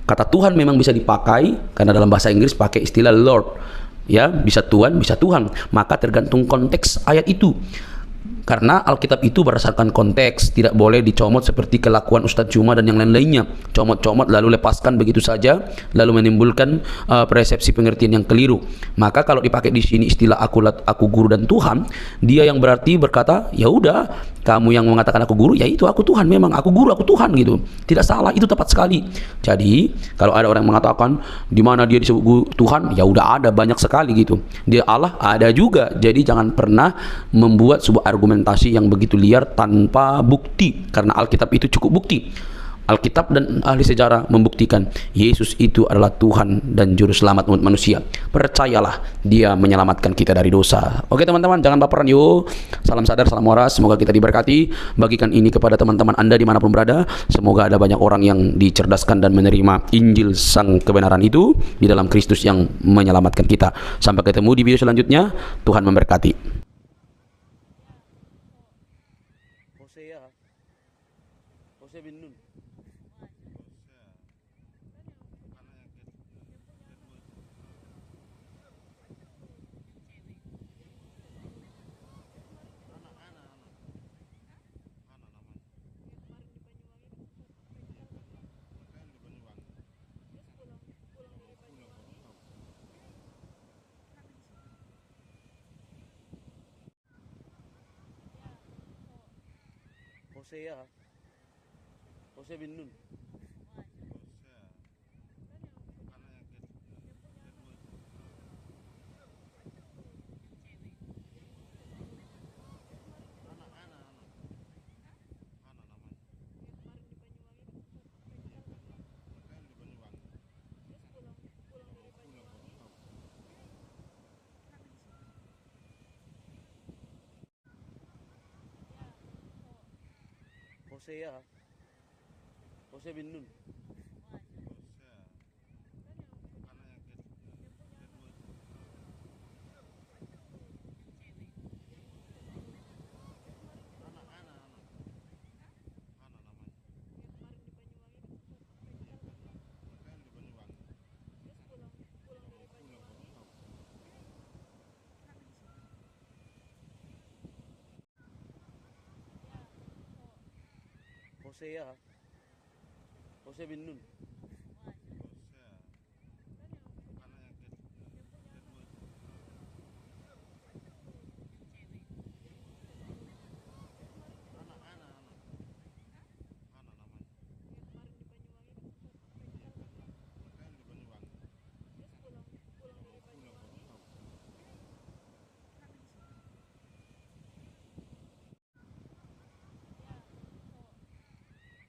Kata Tuhan memang bisa dipakai, karena dalam bahasa Inggris pakai istilah Lord. Ya, bisa Tuhan, bisa Tuhan. Maka tergantung konteks ayat itu. Karena Alkitab itu berdasarkan konteks, tidak boleh dicomot seperti kelakuan Ustadz Juma dan yang lain-lainnya. Comot-comot lalu lepaskan begitu saja, lalu menimbulkan persepsi pengertian yang keliru. Maka kalau dipakai di sini istilah aku guru dan Tuhan, dia yang berarti berkata, ya udah, kamu yang mengatakan aku guru, ya itu aku Tuhan, memang aku guru, aku Tuhan gitu. Tidak salah, itu tepat sekali. Jadi kalau ada orang yang mengatakan di mana dia disebut guru Tuhan, ya udah ada banyak sekali gitu. Dia Allah ada juga. Jadi jangan pernah membuat sebuah argumentasi yang begitu liar tanpa bukti, karena Alkitab itu cukup bukti. Alkitab dan ahli sejarah membuktikan Yesus itu adalah Tuhan dan juru selamat umat manusia. Percayalah, dia menyelamatkan kita dari dosa. Oke teman-teman, jangan baperan yuk. Salam sadar, salam waras, semoga kita diberkati. Bagikan ini kepada teman-teman Anda dimanapun berada. Semoga ada banyak orang yang dicerdaskan dan menerima Injil sang kebenaran itu di dalam Kristus yang menyelamatkan kita. Sampai ketemu di video selanjutnya. Tuhan memberkati. Jose bin Nun. Hosea. Hosea bin Nun. Hosea. Hosea bin Nun.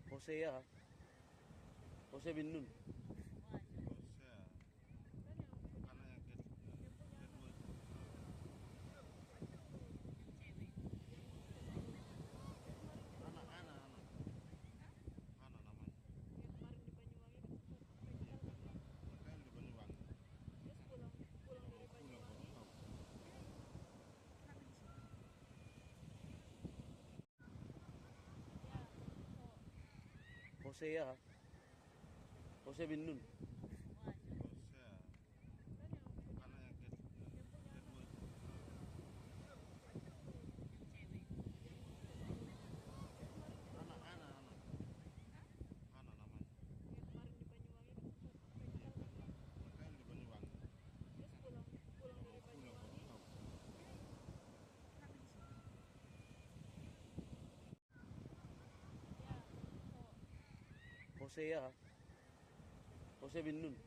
Hosea. Hosea bin Nun. Hosea. Hosea bin Nun. Hosea. Hosea bin Nun.